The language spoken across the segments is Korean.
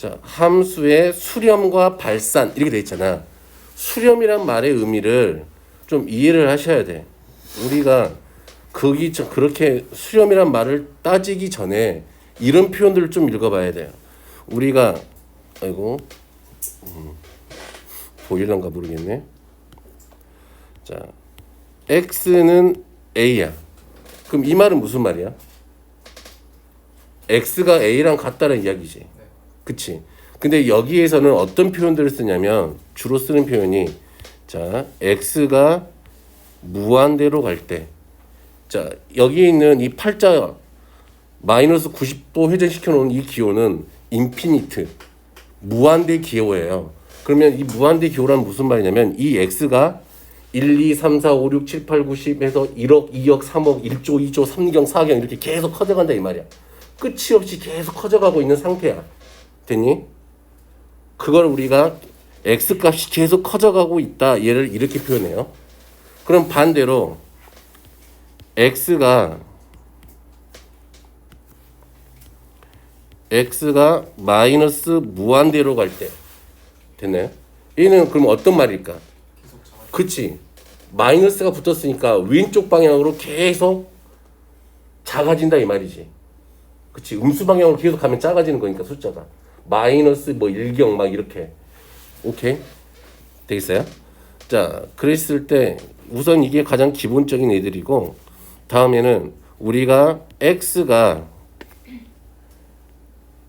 자, 함수의 수렴과 발산 이렇게 돼 있잖아. 수렴이란 말의 의미를 좀 이해를 하셔야 돼. 우리가 그렇게 수렴이란 말을 따지기 전에 이런 표현들을 좀 읽어봐야 돼요. 우리가 아이고 보일런가 모르겠네. 자, x는 a야. 그럼 이 말은 무슨 말이야? x가 a랑 같다는 이야기지. 그치? 근데 여기에서는 어떤 표현들을 쓰냐면 주로 쓰는 표현이 자, x가 무한대로 갈 때 자, 여기 있는 이 팔자 마이너스 90도 회전시켜 놓은 이 기호는 인피니트 무한대 기호예요. 그러면 이 무한대 기호란 무슨 말이냐면 이 x가 1, 2, 3, 4, 5, 6, 7, 8, 9, 10 해서 1억, 2억, 3억, 1조, 2조, 3경, 4경 이렇게 계속 커져간다 이 말이야. 끝이 없이 계속 커져가고 있는 상태야. 됐니? 그걸 우리가 x값이 계속 커져가고 있다. 얘를 이렇게 표현해요. 그럼 반대로 x가 마이너스 무한대로 갈 때 됐나요? 얘는 그럼 어떤 말일까? 그치? 마이너스가 붙었으니까 왼쪽 방향으로 계속 작아진다 이 말이지. 그치? 음수 방향으로 계속 가면 작아지는 거니까 숫자가 마이너스 뭐 1경 막 이렇게. 오케이? 되겠어요? 자, 그랬을 때 우선 이게 가장 기본적인 애들이고 다음에는 우리가 x가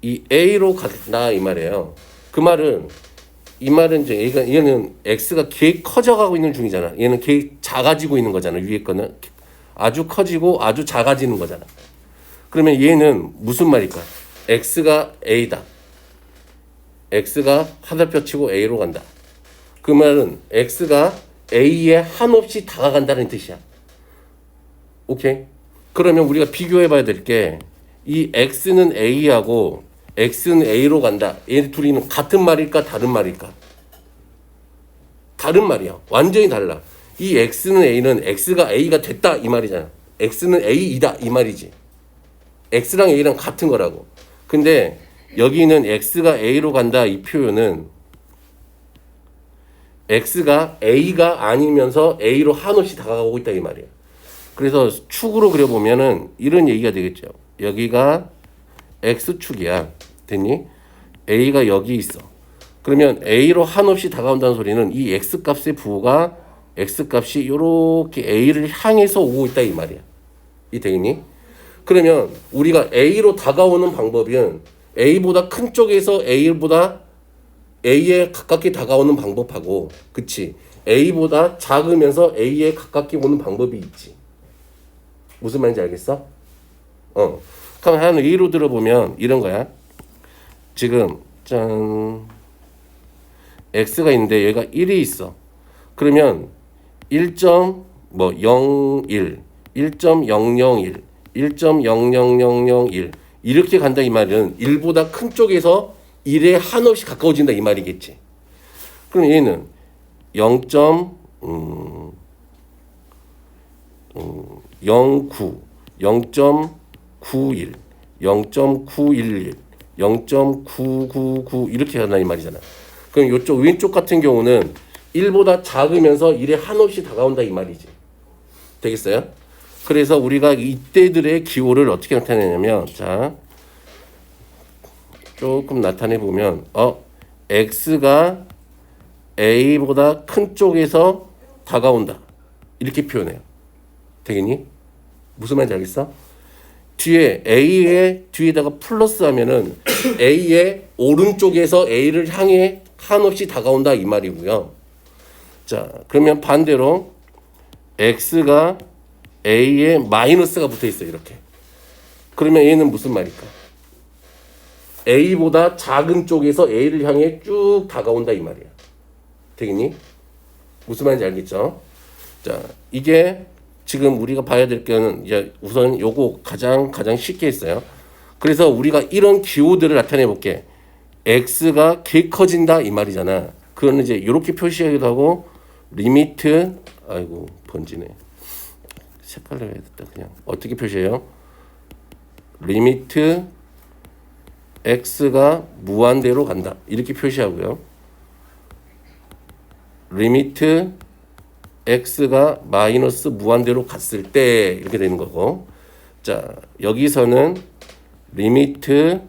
이 a로 간다 이 말이에요. 그 말은 이 말은 이제 얘는 x가 개 커져가고 있는 중이잖아. 얘는 개 작아지고 있는 거잖아. 위에 거는 아주 커지고 아주 작아지는 거잖아. 그러면 얘는 무슨 말일까? x가 a다. x가 화살표 치고 a로 간다. 그 말은 x가 a에 한없이 다가간다는 뜻이야. 오케이? 그러면 우리가 비교해 봐야 될 게 이 x는 a하고 x는 a로 간다. 얘 둘이는 같은 말일까 다른 말일까? 다른 말이야. 완전히 달라. 이 x는 a는 x가 a가 됐다 이 말이잖아. x는 a이다 이 말이지. x랑 a랑 같은 거라고. 근데 여기는 x가 a로 간다 이 표현은 x가 a가 아니면서 a로 한없이 다가가고 있다 이 말이야. 그래서 축으로 그려보면은 이런 얘기가 되겠죠. 여기가 x축이야. 됐니? a가 여기 있어. 그러면 a로 한없이 다가온다는 소리는 이 x값의 부호가 x값이 이렇게 a를 향해서 오고 있다 이 말이야. 이 되겠니? 그러면 우리가 a로 다가오는 방법은 a보다 큰 쪽에서 a에 가깝게 다가오는 방법하고 그치? a보다 작으면서 a에 가깝게 오는 방법이 있지. 무슨 말인지 알겠어? 그럼 한 예로 들어보면 이런 거야. 지금 짠 x가 있는데 얘가 1이 있어. 그러면 1.01, 1.001, 1.00001 이렇게 간다 이 말은 1보다 큰 쪽에서 1에 한없이 가까워진다 이 말이겠지. 그럼 얘는 0.09, 0.91, 0.911, 0.999 이렇게 간다 이 말이잖아. 그럼 이쪽 왼쪽 같은 경우는 1보다 작으면서 1에 한없이 다가온다 이 말이지. 되겠어요? 그래서 우리가 이때들의 기호를 어떻게 나타내냐면 자 조금 나타내 보면 x가 a보다 큰 쪽에서 다가온다 이렇게 표현해요. 되겠니? 무슨 말인지 알겠어? 뒤에 a의 뒤에다가 플러스 하면은 a의 오른쪽에서 a를 향해 한없이 다가온다 이 말이고요. 자 그러면 반대로 x가 a에 마이너스가 붙어 있어 이렇게. 그러면 얘는 무슨 말일까? a보다 작은 쪽에서 a를 향해 쭉 다가온다 이 말이야. 되겠니? 무슨 말인지 알겠죠? 자 이게 지금 우리가 봐야 될 거는 이제 우선 요거 가장 쉽게 했어요. 그래서 우리가 이런 기호들을 나타내 볼게. x가 개 커진다 이 말이잖아. 그거는 이제 이렇게 표시하기도 하고 리미트 아이고 번지네. 색깔로 해야겠다. 그냥 어떻게 표시해요? 리미트 x가 무한대로 간다. 이렇게 표시하고요. 리미트 x가 마이너스 무한대로 갔을 때 이렇게 되는 거고, 자 여기서는 리미트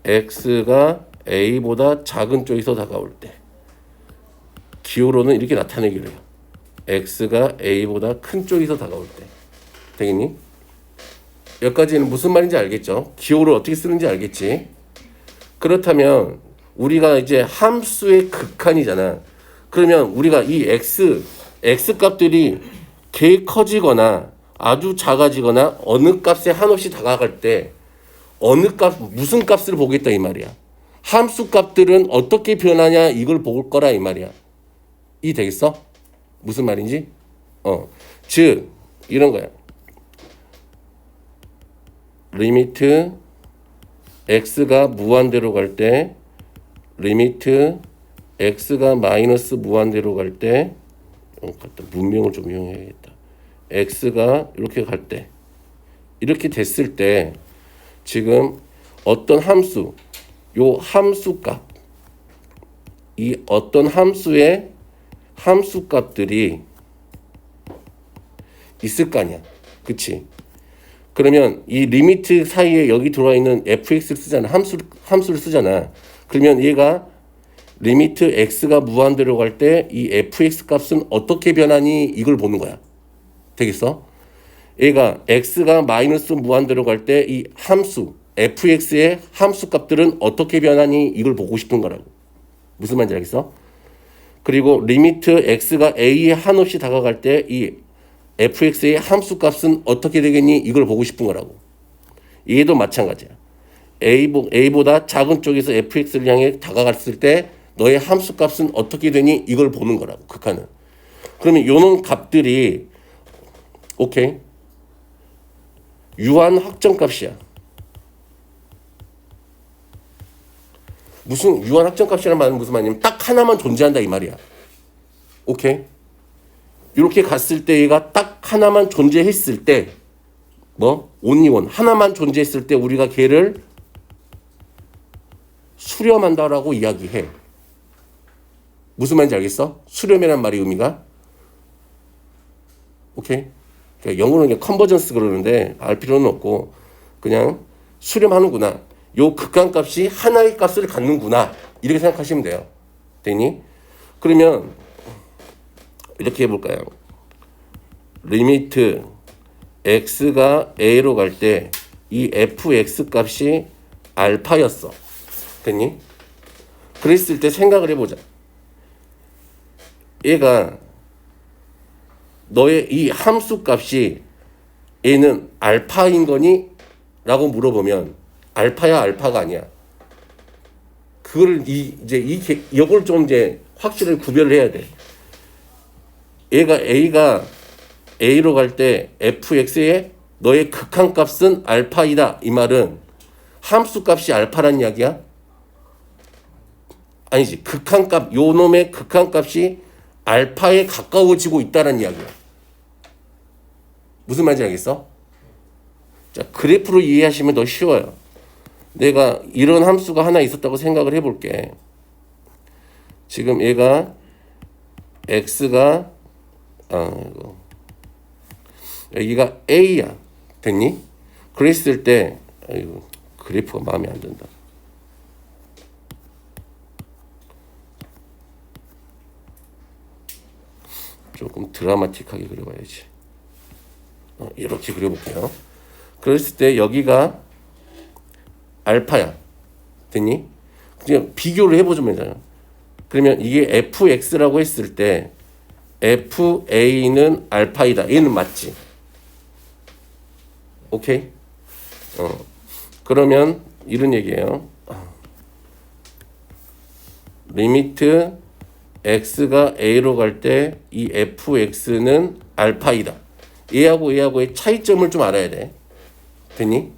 x가 a보다 작은 쪽에서 다가올 때 기호로는 이렇게 나타내기로 해요. x가 a보다 큰 쪽에서 다가올 때. 되겠니? 여기까지는 무슨 말인지 알겠죠? 기호를 어떻게 쓰는지 알겠지? 그렇다면 우리가 이제 함수의 극한이잖아. 그러면 우리가 이 x 값들이 개 커지거나 아주 작아지거나 어느 값에 한없이 다가갈 때 어느 값, 무슨 값을 보겠다 이 말이야. 함수 값들은 어떻게 변하냐 이걸 볼 거라 이 말이야. 이 되겠어? 무슨 말인지? 즉 이런 거야. 리미트 x가 무한대로 갈 때, 리미트 x가 마이너스 무한대로 갈 때, 문명을 좀 이용해야겠다. x가 이렇게 갈 때, 이렇게 됐을 때 지금 어떤 함수, 요 함수 값, 이 어떤 함수의 함수 값들이 있을 거 아니야. 그치? 그러면 이 리미트 사이에 여기 들어와 있는 fx를 쓰잖아. 함수를 쓰잖아. 그러면 얘가 리미트 x가 무한대로 갈 때 이 fx 값은 어떻게 변하니 이걸 보는 거야. 되겠어? 얘가 x가 마이너스 무한대로 갈 때 이 함수 fx의 함수 값들은 어떻게 변하니 이걸 보고 싶은 거라고. 무슨 말인지 알겠어? 그리고 리미트 x가 a에 한없이 다가갈 때 이 fx의 함수 값은 어떻게 되겠니 이걸 보고 싶은 거라고. 얘도 마찬가지야. a보다 작은 쪽에서 fx를 향해 다가갔을 때 너의 함수 값은 어떻게 되니 이걸 보는 거라고. 극한은. 그러면 요런 값들이 오케이 유한 확정값이야. 무슨 유한 확정값이라는 말은 무슨 말이냐면 딱 하나만 존재한다 이 말이야. 오케이? 이렇게 갔을 때 얘가 딱 하나만 존재했을 때 only one 하나만 존재했을 때 우리가 걔를 수렴한다라고 이야기해. 무슨 말인지 알겠어? 수렴이라는 말의 의미가 오케이? 그러니까 영어로는 컨버전스 그러는데 알 필요는 없고 그냥 수렴하는구나. 요 극한값이 하나의 값을 갖는구나. 이렇게 생각하시면 돼요. 되니? 그러면 이렇게 해볼까요? 리미트 x가 a로 갈 때 이 fx 값이 알파였어. 됐니? 그랬을 때 생각을 해보자. 얘가 너의 이 함수 값이 얘는 알파인 거니? 라고 물어보면 알파야 알파가 아니야. 그걸 이걸 좀 이제 확실히 구별을 해야 돼. A가 A로 갈 때 fx의 너의 극한값은 알파이다. 이 말은 함수값이 알파란 이야기야? 아니지. 극한값, 요 놈의 극한값이 알파에 가까워지고 있다는 이야기야. 무슨 말인지 알겠어? 자, 그래프로 이해하시면 더 쉬워요. 내가 이런 함수가 하나 있었다고 생각을 해볼게. 지금 얘가 x가 여기가 a야. 됐니? 그랬을 때 그래프가 마음에 안 든다. 조금 드라마틱하게 그려봐야지. 이렇게 그려볼게요. 그랬을 때 여기가 알파야. 됐니? 그냥 비교를 해보자면 되잖아. 그러면 이게 fx라고 했을 때 fa는 알파이다. 얘는 맞지? 오케이? 그러면 이런 얘기예요. 리미트 x가 a로 갈 때 이 fx는 알파이다. 얘하고의 차이점을 좀 알아야 돼. 됐니?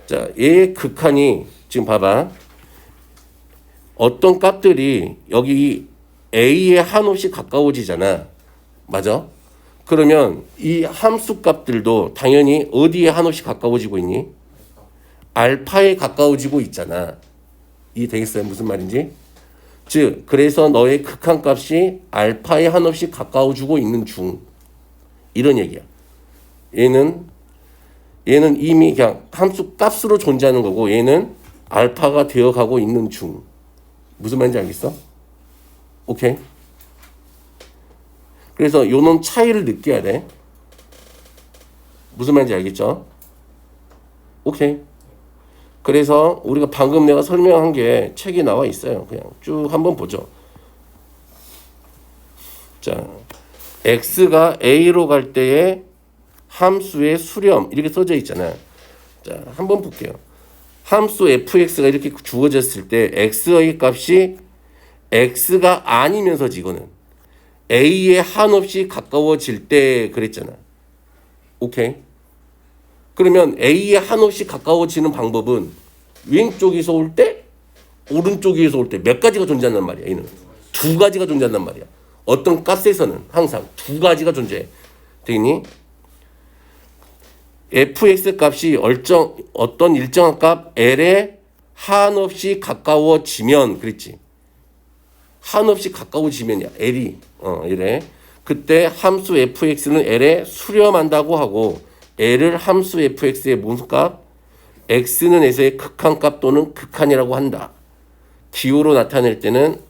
자, 얘의 극한이 지금 봐봐. 어떤 값들이 여기 a에 한없이 가까워지잖아. 맞아? 그러면 이 함수 값들도 당연히 어디에 한없이 가까워지고 있니? 알파에 가까워지고 있잖아. 이해되겠어요? 무슨 말인지? 즉 그래서 너의 극한값이 알파에 한없이 가까워지고 있는 중. 이런 얘기야. 얘는 이미 그냥 함수 값으로 존재하는 거고 얘는 알파가 되어가고 있는 중. 무슨 말인지 알겠어? 오케이? 그래서 요런 차이를 느껴야 돼. 무슨 말인지 알겠죠? 오케이. 그래서 우리가 방금 내가 설명한 게 책에 나와 있어요. 그냥 쭉 한번 보죠. 자, x가 a로 갈 때의 함수의 수렴 이렇게 써져 있잖아요. 자, 한번 볼게요. 함수 fx가 이렇게 주어졌을 때 x의 값이 x가 아니면서지 이거는 a에 한없이 가까워질 때 그랬잖아. 오케이? 그러면 a에 한없이 가까워지는 방법은 왼쪽에서 올 때, 오른쪽에서 올 때 몇 가지가 존재한단 말이야. 얘는 두 가지가 존재한단 말이야. 어떤 값에서는 항상 두 가지가 존재해. 되겠니? fx 값이 어떤 일정한 값 l에 한없이 가까워지면 그랬지. 한없이 가까워지면이야. l이 이래. 그때 함수 fx는 l에 수렴한다고 하고 l을 함수 fx의 무슨 값? x는 s의 극한값 또는 극한이라고 한다. 기호로 나타낼 때는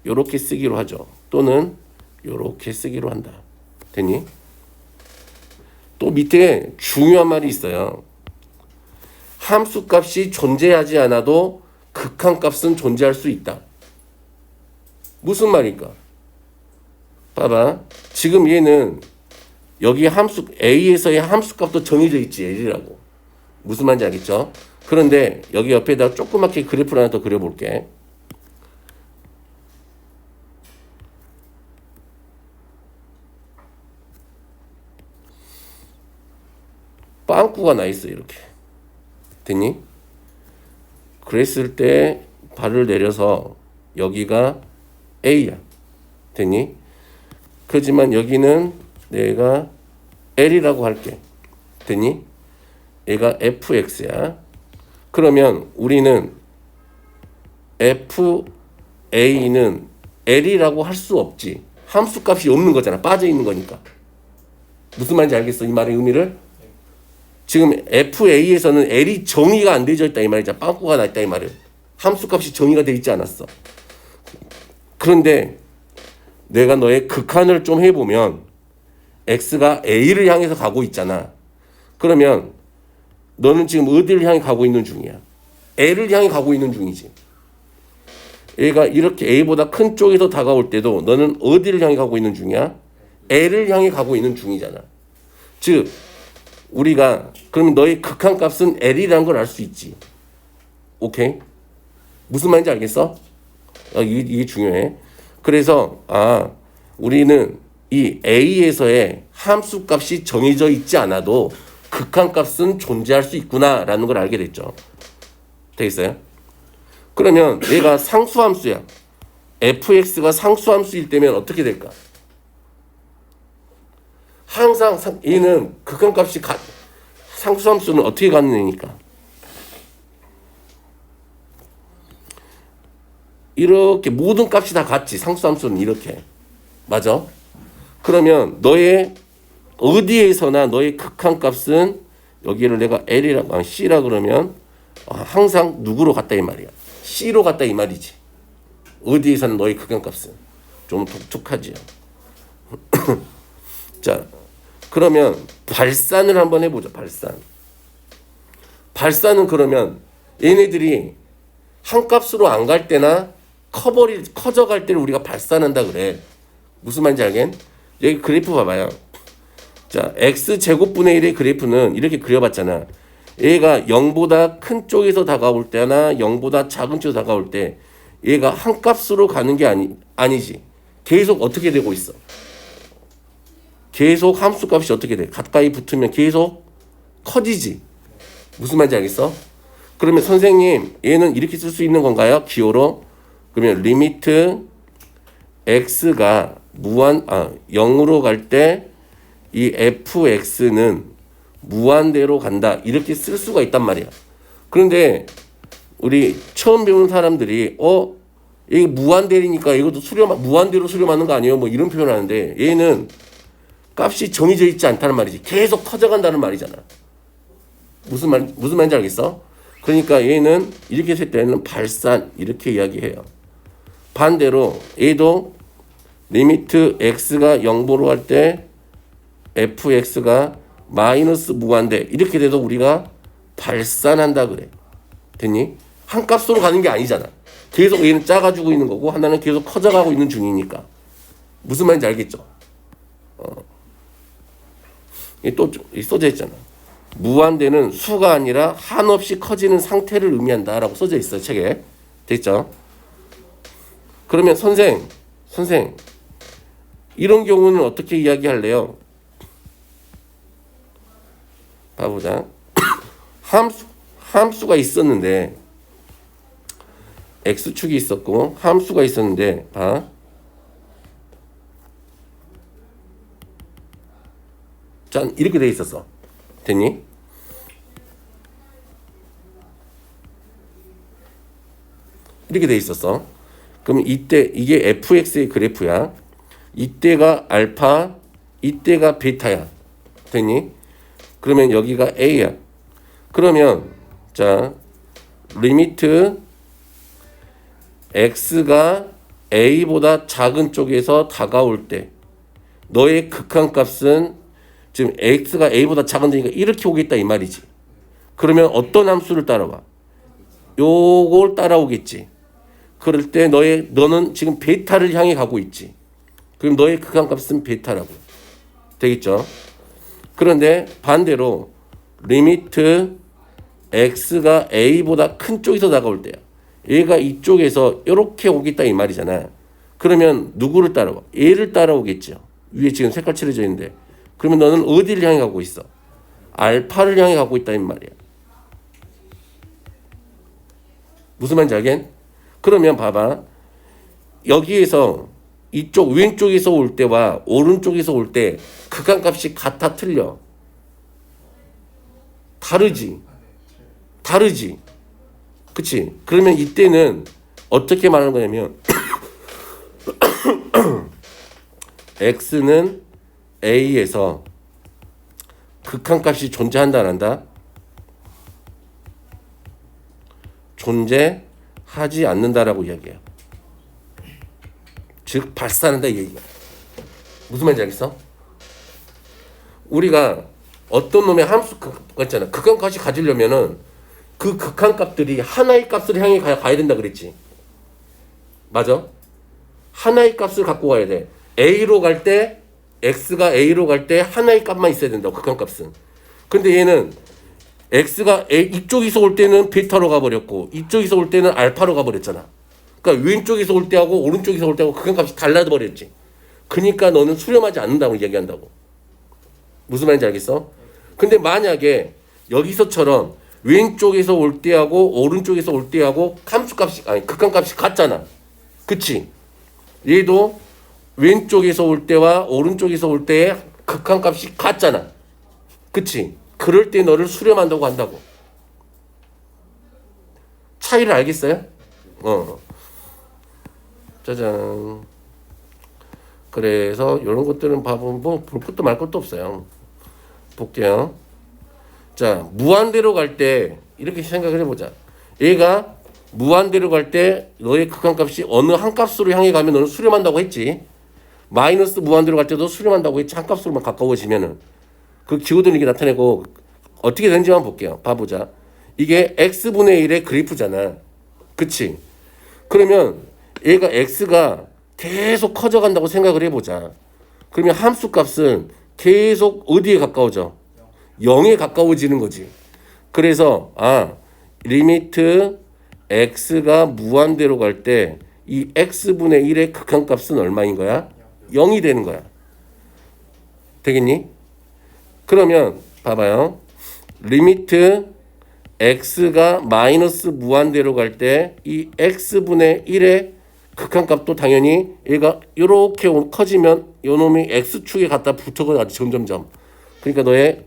요렇게 쓰기로 하죠. 또는 요렇게 쓰기로 한다. 됐니? 또 밑에 중요한 말이 있어요. 함수 값이 존재하지 않아도 극한 값은 존재할 수 있다. 무슨 말일까? 봐봐. 지금 얘는 여기 함수 A에서의 함수 값도 정해져 있지. L이라고. 무슨 말인지 알겠죠? 그런데 여기 옆에다 조그맣게 그래프를 하나 더 그려볼게. 빵꾸가 나 있어 이렇게. 됐니? 그랬을 때 발을 내려서 여기가 A야. 됐니? 그렇지만 여기는 내가 L이라고 할게. 됐니? 얘가 fx야. 그러면 우리는 fa는 L이라고 할 수 없지. 함수값이 없는 거잖아. 빠져 있는 거니까. 무슨 말인지 알겠어? 이 말의 의미를? 지금 fa에서는 L이 정의가 안 되어 있다 이 말이잖아. 빵꾸가 나 있다 이 말을. 함수값이 정의가 되어 있지 않았어. 그런데 내가 너의 극한을 좀 해보면 x가 a를 향해서 가고 있잖아. 그러면 너는 지금 어디를 향해 가고 있는 중이야? L을 향해 가고 있는 중이지. 얘가 이렇게 A보다 큰 쪽에서 다가올 때도 너는 어디를 향해 가고 있는 중이야? L을 향해 가고 있는 중이잖아. 즉 우리가 그러면 너의 극한값은 L이라는 걸 알 수 있지. 오케이? 무슨 말인지 알겠어? 이게 중요해. 그래서 우리는 이 A에서의 함수값이 정해져 있지 않아도 극한값은 존재할 수 있구나라는 걸 알게 됐죠. 되겠어요? 그러면 얘가 상수함수야. fx가 상수함수일 때면 어떻게 될까? 항상 얘는 극한값이 상수함수는 어떻게 갖는 애니까? 이렇게 모든 값이 다 같지. 상수함수는 이렇게. 맞아? 그러면 너의 어디에서나 너의 극한값은 여기를 내가 L이라고 C라 그러면 항상 누구로 갔다 이 말이야. C로 갔다 이 말이지. 어디에서는 너의 극한값은. 좀 독특하지요. 자, 그러면 발산을 한번 해보자. 발산은 그러면 얘네들이 한 값으로 안 갈 때나 커져갈 때를 우리가 발산한다 그래. 무슨 말인지 알겠? 여기 그래프 봐봐요. 자, x제곱분의 1의 그래프는 이렇게 그려봤잖아. 얘가 0보다 큰 쪽에서 다가올 때나 0보다 작은 쪽에서 다가올 때 얘가 한 값으로 가는 게 아니지. 계속 어떻게 되고 있어? 계속 함수값이 어떻게 돼? 가까이 붙으면 계속 커지지. 무슨 말인지 알겠어? 그러면 선생님 얘는 이렇게 쓸 수 있는 건가요? 기호로? 그러면 리미트 x가 0으로 갈 때 이 fx는 무한대로 간다. 이렇게 쓸 수가 있단 말이야. 그런데 우리 처음 배우는 사람들이 이게 무한대니까 이것도 무한대로 수렴하는 거 아니에요? 뭐 이런 표현을 하는데 얘는 값이 정해져 있지 않다는 말이지. 계속 커져간다는 말이잖아. 무슨 말인지 알겠어? 그러니까 얘는 이렇게 했을 때는 발산 이렇게 이야기해요. 반대로 얘도 리미트 x가 0보로 할 때 fx가 마이너스 무한대 이렇게 돼도 우리가 발산한다 그래. 됐니? 한 값으로 가는 게 아니잖아. 계속 얘는 작아지고 있는 거고 하나는 계속 커져가고 있는 중이니까. 무슨 말인지 알겠죠? 또 써져 있잖아. 무한대는 수가 아니라 한없이 커지는 상태를 의미한다라고 써져 있어요. 책에. 됐죠? 그러면 선생 이런 경우는 어떻게 이야기할래요? 봐보자. 함수가 있었는데 x축이 있었고 함수가 있었는데 봐. 자, 이렇게 돼 있었어. 됐니? 이렇게 돼 있었어. 그럼 이때 이게 fx의 그래프야. 이때가 알파, 이때가 베타야. 됐니? 그러면 여기가 a야. 그러면 자, 리미트 x가 a보다 작은 쪽에서 다가올 때 너의 극한값은 지금 x가 a보다 작은데니까 이렇게 오겠다 이 말이지. 그러면 어떤 함수를 따라와? 요걸 따라오겠지. 그럴 때 너는 지금 베타를 향해 가고 있지. 그럼 너의 극한값은 베타라고. 되겠죠? 그런데 반대로 리미트 x가 a보다 큰 쪽에서 다가올 때야. 얘가 이쪽에서 이렇게 오겠다 이 말이잖아. 그러면 누구를 따라와? 얘를 따라오겠죠. 위에 지금 색깔 칠해져 있는데. 그러면 너는 어디를 향해 가고 있어? 알파를 향해 가고 있다 이 말이야. 무슨 말인지 알겠? 그러면 봐봐. 여기에서 이쪽 왼쪽에서 올 때와 오른쪽에서 올 때 극한값이 같아 틀려? 다르지. 그치? 그러면 이때는 어떻게 말하는 거냐면 x는 a에서 극한값이 존재한다 안 한다? 존재하지 않는다라고 이야기해요. 즉 발산한다 이 얘기야. 무슨 말인지 알겠어? 우리가 어떤 놈의 함수가 있잖아. 극한값이 가지려면은 그 극한값들이 하나의 값을 향해 가야 된다 그랬지. 맞아? 하나의 값을 갖고 가야 돼. A로 갈 때 X가 A로 갈 때 하나의 값만 있어야 된다고 극한값은. 근데 얘는 X가 이쪽에서 올 때는 베타로 가버렸고 이쪽에서 올 때는 알파로 가버렸잖아. 그러니까 왼쪽에서 올 때하고 오른쪽에서 올 때하고 극한값이 달라버렸지. 그러니까 너는 수렴하지 않는다고 이야기한다고. 무슨 말인지 알겠어? 근데 만약에 여기서처럼 왼쪽에서 올 때하고 오른쪽에서 올 때하고 극한값이 같잖아. 그치? 얘도 왼쪽에서 올 때와 오른쪽에서 올 때의 극한값이 같잖아. 그치? 그럴 때 너를 수렴한다고 한다고. 차이를 알겠어요? 짜잔. 그래서 이런 것들은 봐보면 뭐 볼 것도 말 것도 없어요. 볼게요. 자, 무한대로 갈 때 이렇게 생각을 해보자. 얘가 무한대로 갈 때 너의 극한값이 어느 한 값으로 향해 가면 너는 수렴한다고 했지. 마이너스 무한대로 갈 때도 수렴한다고 했지. 한 값으로만 가까워지면은 그 기호들이 이렇게 나타내고 어떻게 되는지만 볼게요. 봐보자. 이게 x분의 1의 그래프잖아. 그치? 그러면 얘가 x가 계속 커져간다고 생각을 해보자. 그러면 함수 값은 계속 어디에 가까워져? 0에 가까워지는 거지. 그래서 리미트 x가 무한대로 갈 때 이 x분의 1의 극한값은 얼마인 거야? 0이 되는 거야. 되겠니? 그러면 봐봐요. 리미트 x가 마이너스 무한대로 갈 때 이 x분의 1의 극한값도 당연히 얘가 이렇게 커지면 요 놈이 x축에 갖다 붙어가지고 점점점. 그러니까 너의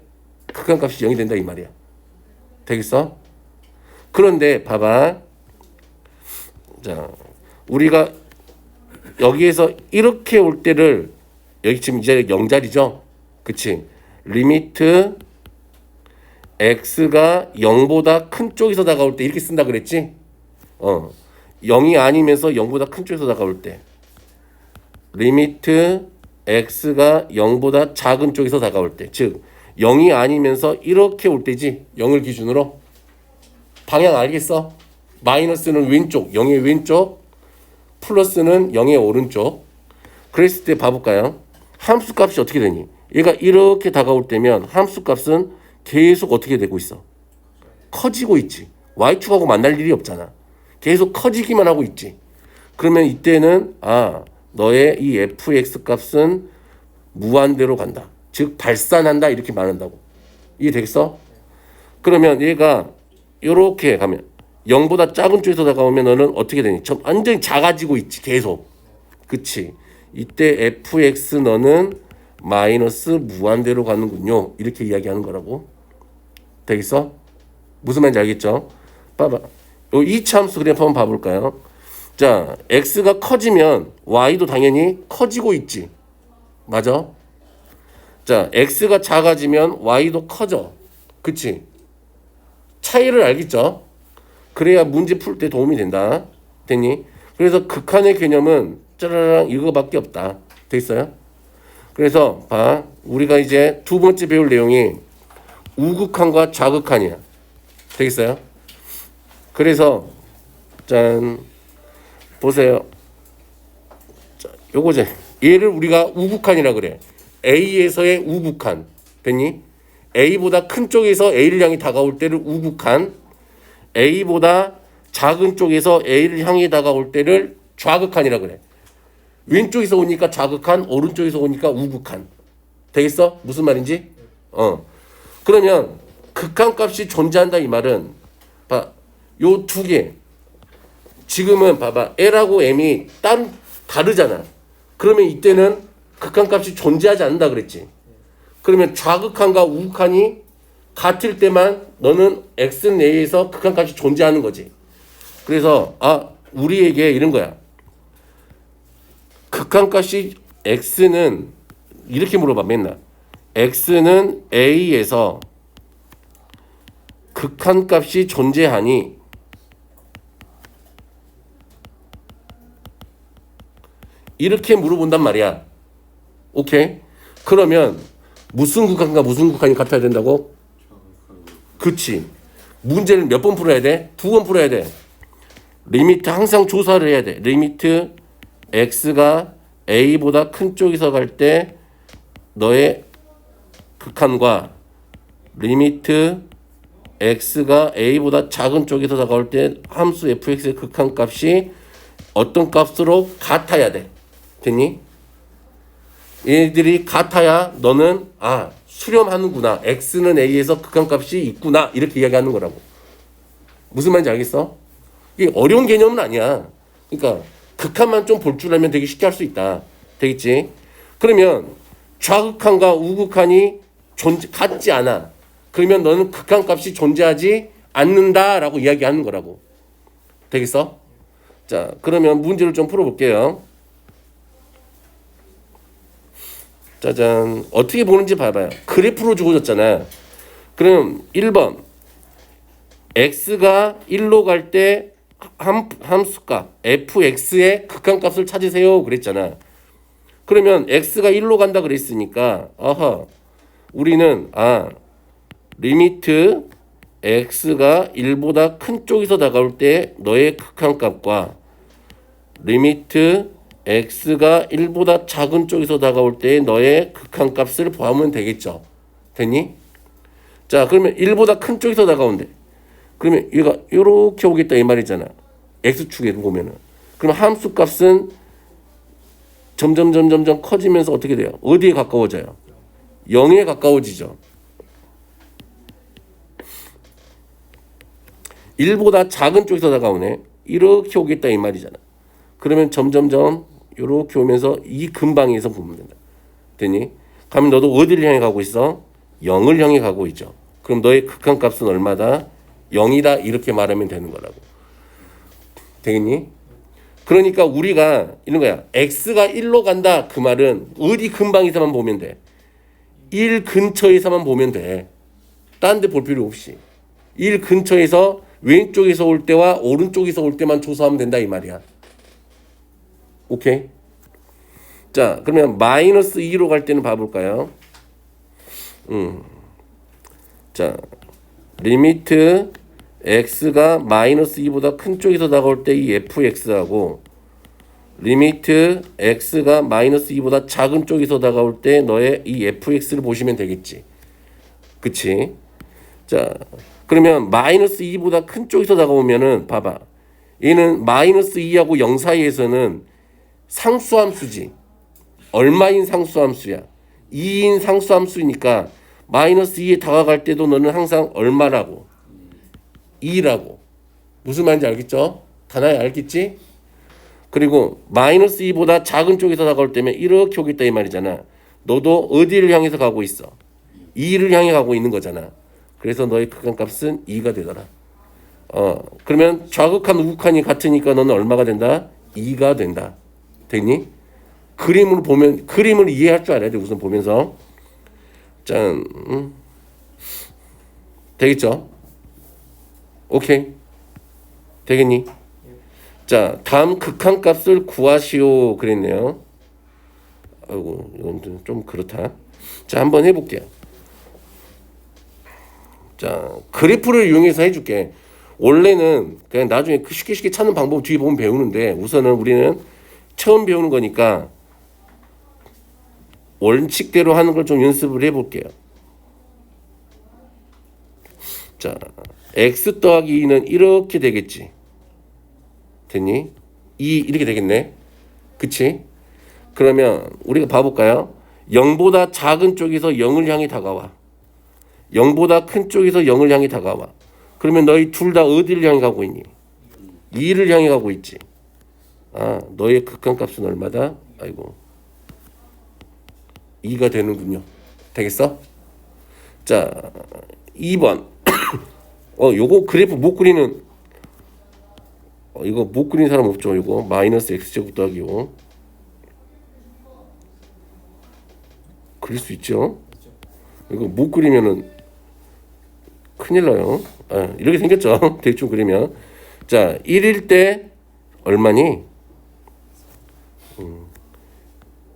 극한값이 0이 된다 이 말이야. 되겠어? 그런데 봐봐. 자, 우리가 여기에서 이렇게 올 때를 여기 지금 이제 0자리죠. 그치? 리미트 x가 0보다 큰 쪽에서 다가올 때 이렇게 쓴다 그랬지? 0이 아니면서 0보다 큰 쪽에서 다가올 때 리미트 x가 0보다 작은 쪽에서 다가올 때, 즉 0이 아니면서 이렇게 올 때지. 0을 기준으로. 방향 알겠어? 마이너스는 왼쪽, 0의 왼쪽, 플러스는 0의 오른쪽. 그랬을 때 봐볼까요? 함수 값이 어떻게 되니? 얘가 이렇게 다가올 때면 함수 값은 계속 어떻게 되고 있어? 커지고 있지. y축하고 만날 일이 없잖아. 계속 커지기만 하고 있지. 그러면 이때는 너의 이 fx 값은 무한대로 간다. 즉 발산한다 이렇게 말한다고. 이해되겠어? 그러면 얘가 이렇게 가면 0보다 작은 쪽에서 다가오면 너는 어떻게 되니? 완전히 작아지고 있지 계속. 그치? 이때 fx 너는 마이너스 무한대로 가는군요. 이렇게 이야기하는 거라고. 되겠어? 무슨 말인지 알겠죠? 봐봐. 요 2차 함수 그래프 한번 봐볼까요? 자, x가 커지면 y도 당연히 커지고 있지. 맞아? 자, x가 작아지면 y도 커져. 그치? 차이를 알겠죠? 그래야 문제 풀 때 도움이 된다. 됐니? 그래서 극한의 개념은 짜라랑 이거밖에 없다. 됐어요? 그래서 봐. 우리가 이제 두 번째 배울 내용이 우극한과 좌극한이야. 되겠어요? 그래서 짠 보세요. 자, 요거제 얘를 우리가 우극한이라 그래. A에서의 우극한. 됐니? A보다 큰 쪽에서 A를 향해 다가올 때를 우극한, A보다 작은 쪽에서 A를 향해 다가올 때를 좌극한이라 그래. 왼쪽에서 오니까 좌극한, 오른쪽에서 오니까 우극한. 되겠어? 무슨 말인지? 그러면 극한값이 존재한다 이 말은 봐. 요 두 개. 지금은 봐봐. L하고 M이 다르잖아. 그러면 이때는 극한값이 존재하지 않는다 그랬지. 그러면 좌극한과 우극한이 같을 때만 너는 X 내에서 극한값이 존재하는 거지. 그래서 우리에게 이런 거야. 극한값이 X는 이렇게 물어봐 맨날. X는 A에서 극한값이 존재하니 이렇게 물어본단 말이야. 오케이? 그러면 무슨 극한과 무슨 극한이 같아야 된다고? 그치. 문제를 몇 번 풀어야 돼? 2번 풀어야 돼. 리미트 항상 조사를 해야 돼. 리미트 x가 a보다 큰 쪽에서 갈 때 너의 극한과 리미트 x가 a보다 작은 쪽에서 다가올 때 함수 fx의 극한값이 어떤 값으로 같아야 돼. 됐니? 얘들이 같아야 너는 수렴하는구나. x는 a에서 극한값이 있구나. 이렇게 이야기하는 거라고. 무슨 말인지 알겠어? 이게 어려운 개념은 아니야. 그러니까 극한만 좀 볼 줄 알면 되게 쉽게 할 수 있다. 되겠지? 그러면 좌극한과 우극한이 같지 않아. 그러면 너는 극한값이 존재하지 않는다라고 이야기하는 거라고. 되겠어? 자, 그러면 문제를 좀 풀어볼게요. 짜잔. 어떻게 보는지 봐봐요. 그래프로 주어졌잖아. 그럼 1번. x가 1로 갈 때 함수값 fx의 극한값을 찾으세요. 그랬잖아. 그러면 x가 1로 간다 그랬으니까 우리는 리미트 x가 1보다 큰 쪽에서 다가올 때 너의 극한값과 리미트 x가 1보다 작은 쪽에서 다가올 때 너의 극한값을 구하면 되겠죠. 됐니? 자, 그러면 1보다 큰 쪽에서 다가온대. 그러면 얘가 이렇게 오겠다 이 말이잖아. x축에 보면은. 그럼 함수값은 점점 커지면서 어떻게 돼요? 어디에 가까워져요? 0에 가까워지죠. 1보다 작은 쪽에서 다가오네. 이렇게 오겠다 이 말이잖아. 그러면 점점 이렇게 오면서 이 근방에서 보면 된다. 됐니? 그러면 너도 어디를 향해 가고 있어? 0을 향해 가고 있죠. 그럼 너의 극한값은 얼마다? 0이다 이렇게 말하면 되는 거라고. 되겠니? 그러니까 우리가 이런 거야. x가 1로 간다 그 말은 어디 근방에서만 보면 돼. 1 근처에서만 보면 돼. 딴 데 볼 필요 없이. 1 근처에서 왼쪽에서 올 때와 오른쪽에서 올 때만 조사하면 된다 이 말이야. 오케이? 자, 그러면 마이너스 2로 갈 때는 봐볼까요? 자, 리미트 x가 마이너스 2보다 큰 쪽에서 다가올 때 이 fx하고 리미트 x가 마이너스 2보다 작은 쪽에서 다가올 때 너의 이 fx를 보시면 되겠지. 그치? 자, 그러면 마이너스 2보다 큰 쪽에서 다가오면은 봐봐. 얘는 마이너스 2하고 0 사이에서는 상수함수지. 얼마인 상수함수야? 2인 상수함수니까 마이너스 2에 다가갈 때도 너는 항상 얼마라고? 2라고. 무슨 말인지 알겠죠? 다나야 알겠지? 그리고 마이너스 2보다 작은 쪽에서 다가올 때면 이렇게 오겠다 이 말이잖아. 너도 어디를 향해서 가고 있어? 2를 향해 가고 있는 거잖아. 그래서 너의 극한값은 2가 되더라. 그러면 좌극한 우극한이 같으니까 너는 얼마가 된다? 2가 된다. 됐니? 그림을 보면 그림을 이해할 줄 알아야 돼. 우선 보면서. 짠. 되겠죠? 오케이. 되겠니? 자, 다음 극한값을 구하시오 그랬네요. 아이고, 이건 좀 그렇다. 자, 한번 해볼게요. 자, 그래프를 이용해서 해줄게. 원래는 그냥 나중에 쉽게 찾는 방법 뒤에 보면 배우는데 우선은 우리는 처음 배우는 거니까 원칙대로 하는 걸 좀 연습을 해볼게요. 자, x 더하기 2는 이렇게 되겠지. 됐니? 2 이렇게 되겠네. 그치? 그러면 우리가 봐볼까요? 0보다 작은 쪽에서 0을 향해 다가와. 0보다 큰 쪽에서 0을 향해 다가와. 그러면 너희 둘 다 어디를 향해 가고 있니? 2를 향해 가고 있지. 아, 너의 극한값은 얼마다? 아이고. 2가 되는군요. 되겠어? 자, 2번. 요거 그래프 못 그리는 이거 못 그리는 사람 없죠? 이거 마이너스 x제곱 더하기 5 그릴 수 있죠? 이거 못 그리면은 큰일 나요. 이렇게 생겼죠? 대충 그리면. 자, 1일 때 얼마니?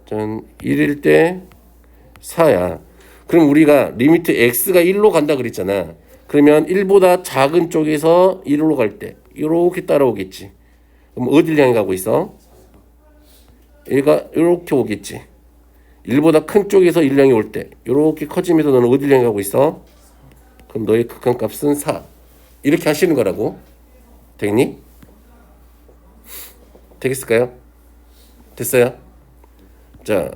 전 1일 때 4야. 그럼 우리가 리미트 x가 1로 간다 그랬잖아. 그러면 1보다 작은 쪽에서 1로 갈 때 이렇게 따라오겠지. 그럼 어딜 향해 가고 있어? 1가 이렇게 오겠지. 1보다 큰 쪽에서 1 향해 올 때 이렇게 커지면서 너는 어딜 향해 가고 있어? 그럼 너의 극한값은 4. 이렇게 하시는 거라고. 되겠니? 되겠을까요? 됐어요? 자,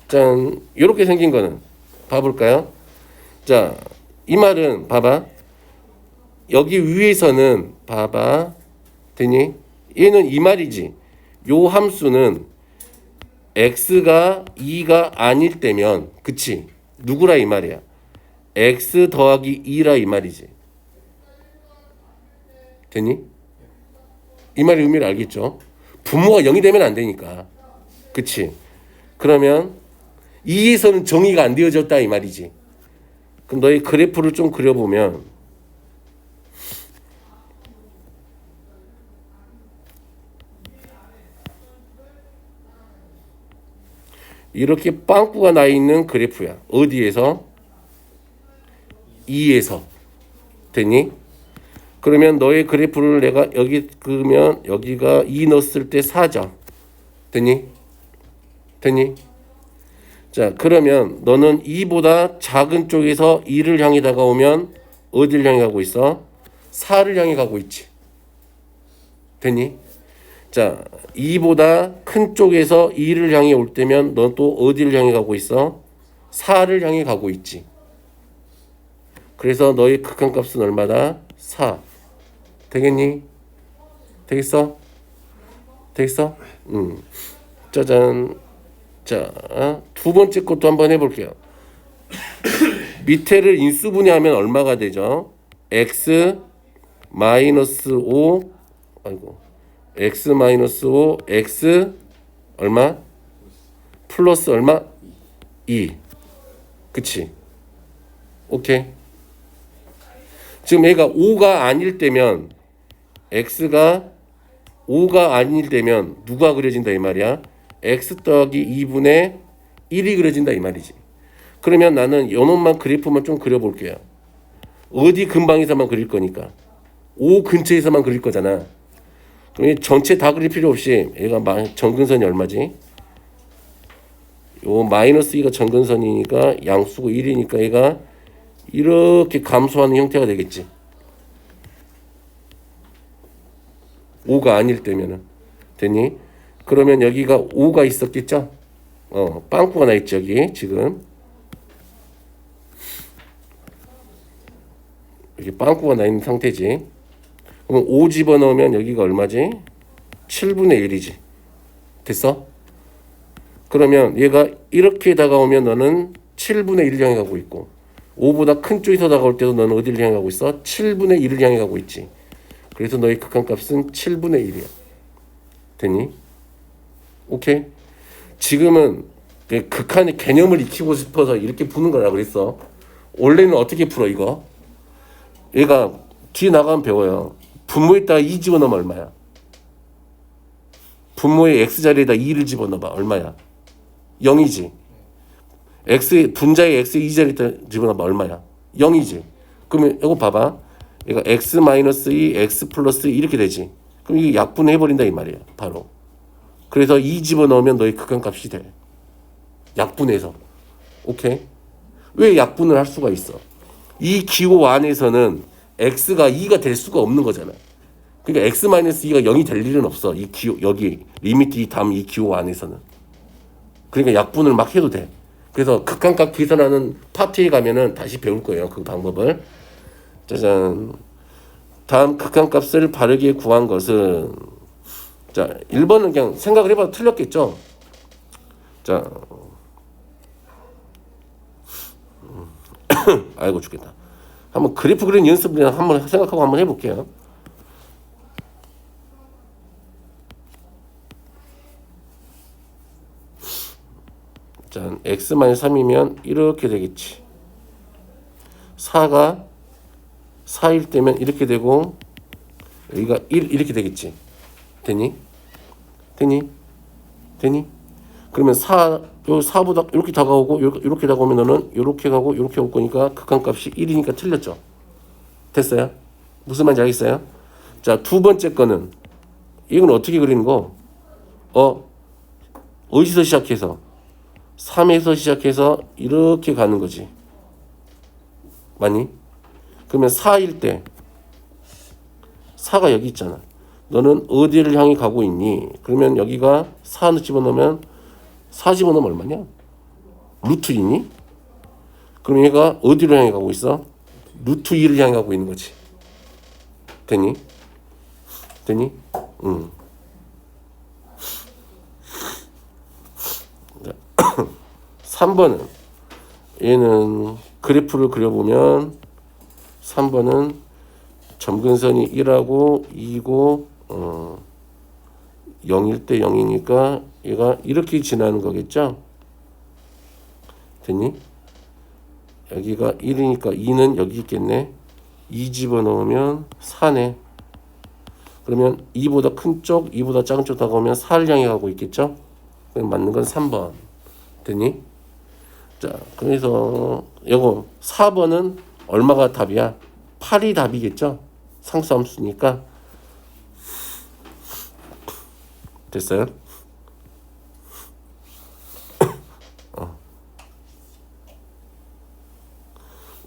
짠, 이렇게 생긴 거는 봐볼까요? 자, 이 말은 봐봐. 여기 위에서는 봐봐. 되니? 얘는 이 말이지. 요 함수는 x가 2가 아닐 때면 그치? 누구라 이 말이야? x 더하기 2라 이 말이지. 되니? 이 말의 의미를 알겠죠? 분모가 0이 되면 안 되니까. 그치? 그러면 2에서는 정의가 안 되어졌다 이 말이지. 그럼 너희 그래프를 좀 그려보면 이렇게 빵꾸가 나 있는 그래프야. 어디에서? 2에서. 됐니? 그러면 너의 그래프를 내가 여기 그러면 여기가 2 넣었을 때 4죠. 됐니? 됐니? 자, 그러면 너는 2보다 작은 쪽에서 2를 향해 다가오면 어디를 향해 가고 있어? 4를 향해 가고 있지. 됐니? 자, 2보다 큰 쪽에서 2를 향해 올 때면 넌 또 어디를 향해 가고 있어? 4를 향해 가고 있지. 그래서 너의 극한값은 얼마다? 4. 되겠니? 되겠어? 되겠어? 짜잔. 자, 두 번째 것도 한번 해볼게요. 밑에를 인수분해하면 얼마가 되죠? x 마이너스 5 아이고 x 마이너스 5 x 얼마? 플러스 얼마? 2 그치? 오케이. 지금 얘가 5가 아닐 때면 x가 5가 아닐 때면 누가 그려진다 이 말이야? x 더하기 2분의 1이 그려진다 이 말이지. 그러면 나는 요놈만 그래프만 좀 그려볼게요. 어디 근방에서만 그릴 거니까 5 근처에서만 그릴 거잖아. 그럼 전체 다 그릴 필요 없이 얘가 정근선이 얼마지? 요 마이너스 2가 정근선이니까 양수고 1이니까 얘가 이렇게 감소하는 형태가 되겠지. 5가 아닐 때면은 됐니? 그러면 여기가 5가 있었겠죠? 빵꾸가 나 있죠 여기 지금. 여기 빵꾸가 나 있는 상태지. 그럼 5 집어넣으면 여기가 얼마지? 7분의 1이지. 됐어? 그러면 얘가 이렇게 다가오면 너는 7분의 1을 향해 가고 있고 5보다 큰 쪽에서 다가올 때도 너는 어디를 향해 가고 있어? 7분의 1을 향해 가고 있지. 그래서 너의 극한값은 7분의 1이야. 됐니? 오케이? 지금은 극한의 개념을 익히고 싶어서 이렇게 푸는 거라 그랬어. 원래는 어떻게 풀어 이거? 얘가 뒤에 나가면 배워요. 분모에다가 2 집어넣으면 얼마야? 분모의 x자리에다 2를 집어넣어봐. 얼마야? 0이지. 분자의 x의 2자리에다 집어넣어봐. 얼마야? 0이지. 그러면 이거 봐봐. 얘가 x 마이너스 2, x 플러스 2 이렇게 되지. 그럼 이게 약분해 버린다 이 말이야. 바로. 그래서 2 집어넣으면 너의 극한값이 돼. 약분해서. 오케이? 왜 약분을 할 수가 있어? 이 기호 안에서는 x가 2가 될 수가 없는 거잖아. 그러니까 x 마이너스 2가 0이 될 일은 없어. 이 기호 여기 리미트 이 다음 이 기호 안에서는. 그러니까 약분을 막 해도 돼. 그래서 극한값 계산하는 파트에 가면은 다시 배울 거예요. 그 방법을. 짜잔. 다음 극한값을 바르게 구한 것은 자 1번은 그냥 생각을 해봐도 틀렸겠죠. 자 아이고 죽겠다. 한번 그래프 그리는 연습을 한번 생각하고 한번 해볼게요. 자, x-3이면 이렇게 되겠지. 4가 4일 때면 이렇게 되고 여기가 1 이렇게 되겠지. 되니? 그러면 4보다 이렇게 다가오고 이렇게 다가오면 너는 이렇게 가고 이렇게 올 거니까 극한값이 1이니까 틀렸죠. 됐어요? 무슨 말인지 알겠어요? 자, 두 번째 거는 이건 어떻게 그리는 거? 어디서 시작해서? 3에서 시작해서 이렇게 가는 거지. 맞니? 그러면 4일 때 4가 여기 있잖아. 너는 어디를 향해 가고 있니? 그러면 여기가 4 집어넣으면 4 집어넣으면 얼마냐? 루트 2니? 그럼 얘가 어디로 향해 가고 있어? 루트 2를 향해 가고 있는 거지. 되니? 응. 3번은 얘는 그래프를 그려보면 3번은 점근선이 1하고 2고 0일 때 0이니까 얘가 이렇게 지나는 거겠죠? 됐니? 여기가 1이니까 2는 여기 있겠네. 2 집어넣으면 4네. 그러면 2보다 큰 쪽, 2보다 작은 쪽 다가오면 4를 향해 가고 있겠죠? 그럼 맞는 건 3번. 됐니? 자, 그래서 요거 4번은 얼마가 답이야? 8이 답이겠죠? 상수함수니까. 됐어요?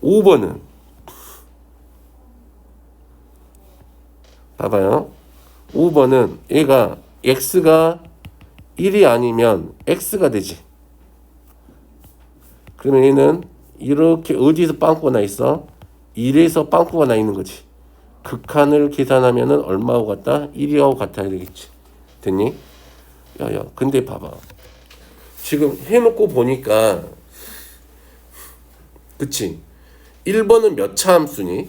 5번은 봐봐요. 5번은 얘가 x가 1이 아니면 x가 되지. 그러면 얘는 이렇게 어디에서 빵꾸가 나 있어? 1에서 빵꾸가 나 있는 거지. 극한을 계산하면은 얼마하고 같다? 1이하고 같아야 되겠지. 됐니? 야야, 근데 봐봐. 지금 해놓고 보니까 그치? 1번은 몇 차 함수니?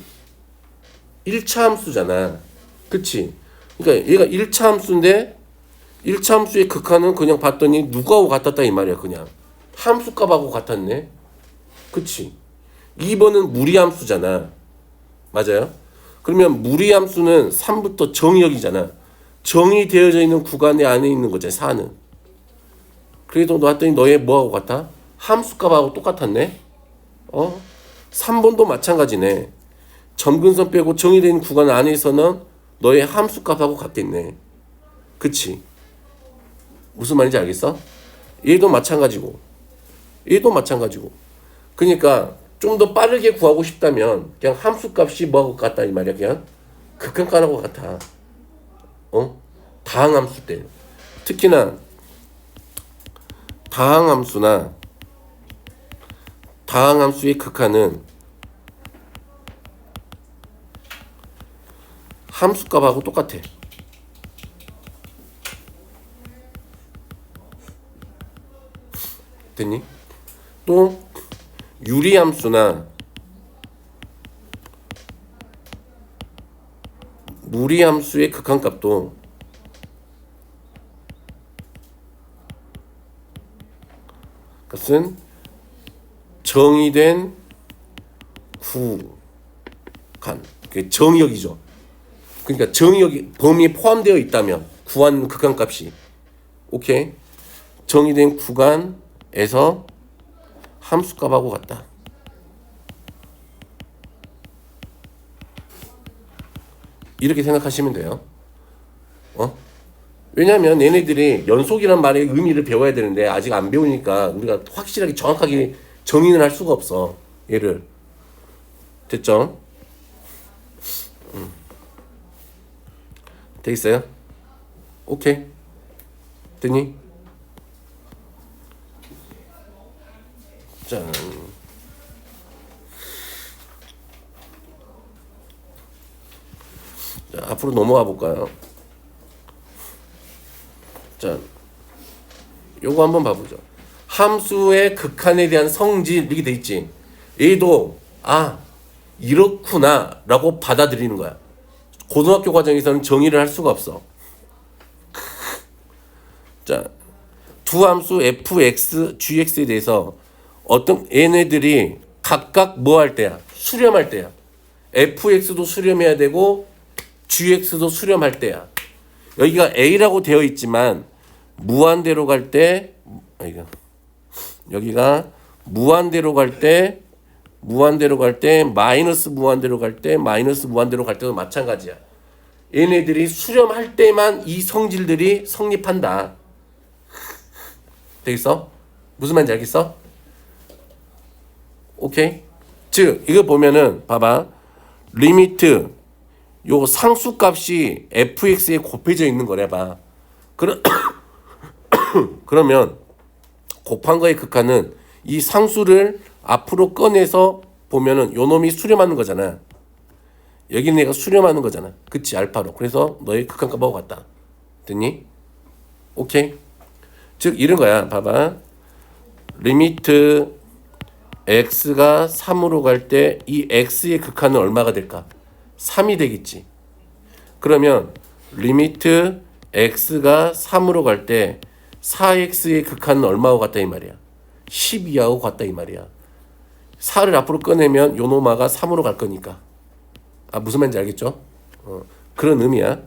1차 함수잖아. 그치? 그러니까 얘가 1차 함수인데 1차 함수의 극한은 그냥 봤더니 누구하고 같았다 이 말이야. 그냥 함수값하고 같았네. 그치? 2번은 무리함수잖아. 맞아요? 그러면 무리함수는 3부터 정의역이잖아. 정의되어져 있는 구간 안에 있는 거잖아. 4는. 그래도 놨더니 너의 뭐하고 같아? 함수값하고 똑같았네. 3번도 마찬가지네. 점근선 빼고 정의된 구간 안에서는 너의 함수값하고 같겠네. 그치? 무슨 말인지 알겠어? 얘도 마찬가지고 얘도 마찬가지고. 그러니까 좀 더 빠르게 구하고 싶다면 그냥 함수값이 뭐하고 같다 이 말이야. 그냥 극한값하고 같아. 다항함수 때. 특히나 다항함수나 다항함수의 극한은 함수값하고 똑같아. 됐니? 또 유리함수나 무리함수의 극한값도 그것은 정의된 구간, 그게 정의역이죠. 그러니까 정의역이 범위에 포함되어 있다면 구한 극한값이 오케이 정의된 구간에서 함수값하고 같다. 이렇게 생각하시면 돼요. 왜냐하면 얘네들이 연속이란 말의 의미를 배워야 되는데 아직 안 배우니까 우리가 확실하게 정확하게 정의는 할 수가 없어. 얘를. 됐죠? 되겠어요? 오케이. 됐니? 짠. 자, 앞으로 넘어가 볼까요? 자, 요거 한번 봐보죠. 함수의 극한에 대한 성질 이렇게 돼 있지. 얘도 이렇구나 라고 받아들이는 거야. 고등학교 과정에서는 정의를 할 수가 없어. 자, 두 함수 fx, gx에 대해서 어떤 얘네들이 각각 뭐 할 때야? 수렴할 때야. fx도 수렴해야 되고 gx도 수렴할 때야. 여기가 a라고 되어 있지만 무한대로 갈 때 여기가 무한대로 갈 때 마이너스 무한대로 갈 때 마이너스 무한대로 갈 때도 마찬가지야. 얘네들이 수렴할 때만 이 성질들이 성립한다. 되겠어? 무슨 말인지 알겠어? 오케이? 즉 이거 보면은 봐봐. 리미트 요 상수값이 fx에 곱해져 있는 거래 봐. 그러면 곱한 거의 극한은 이 상수를 앞으로 꺼내서 보면은 요 놈이 수렴하는 거잖아. 여기는 얘가 수렴하는 거잖아. 그치? 알파로. 그래서 너의 극한값하고 같다. 됐니? 오케이? 즉 이런 거야. 봐봐. 리미트 x가 3으로 갈 때 이 x의 극한은 얼마가 될까? 3이 되겠지. 그러면 리미트 x가 3으로 갈 때 4x의 극한은 얼마하고 같다 이 말이야. 12하고 같다 이 말이야. 4를 앞으로 꺼내면 요 노마가 3으로 갈 거니까. 무슨 말인지 알겠죠? 그런 의미야.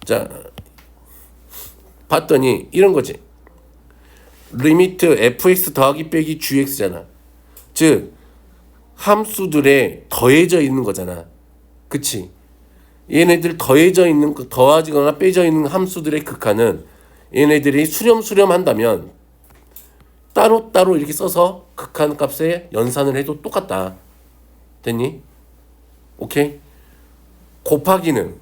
자, 봤더니 이런 거지. 리미트 fx 더하기 빼기 gx잖아. 즉 함수들에 더해져 있는 거잖아. 그치? 얘네들 더해져 있는 더하지거나 빼져 있는 함수들의 극한은 얘네들이 수렴한다면 따로따로 이렇게 써서 극한 값에 연산을 해도 똑같다. 됐니? 오케이? 곱하기는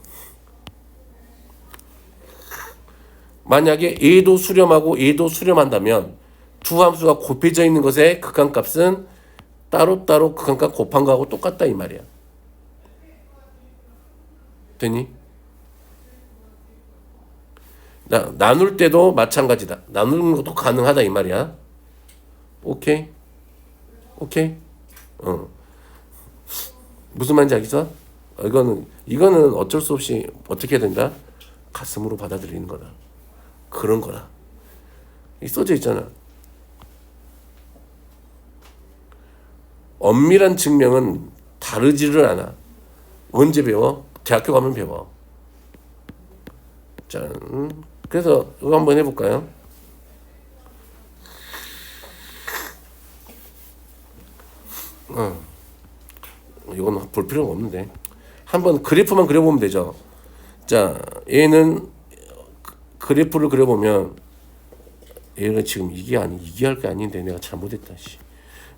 만약에 A도 수렴하고 A도 수렴한다면 두 함수가 곱해져 있는 것의 극한값은 따로따로 극한값 곱한 거하고 똑같다 이 말이야. 되니? 나눌 때도 마찬가지다. 나누는 것도 가능하다 이 말이야. 오케이? 오케이? 무슨 말인지 알겠어? 이거는 어쩔 수 없이 어떻게 해야 된다? 가슴으로 받아들이는 거다. 그런 거다. 이 써져 있잖아. 엄밀한 증명은 다르지를 않아. 언제 배워? 대학교 가면 배워. 자, 그래서 이거 한번 해볼까요? 이건 볼 필요가 없는데 한번 그래프만 그려보면 되죠. 자, 얘는 그래프를 그려보면 얘는 지금 이게 할 게 아닌데 내가 잘못했다. 씨.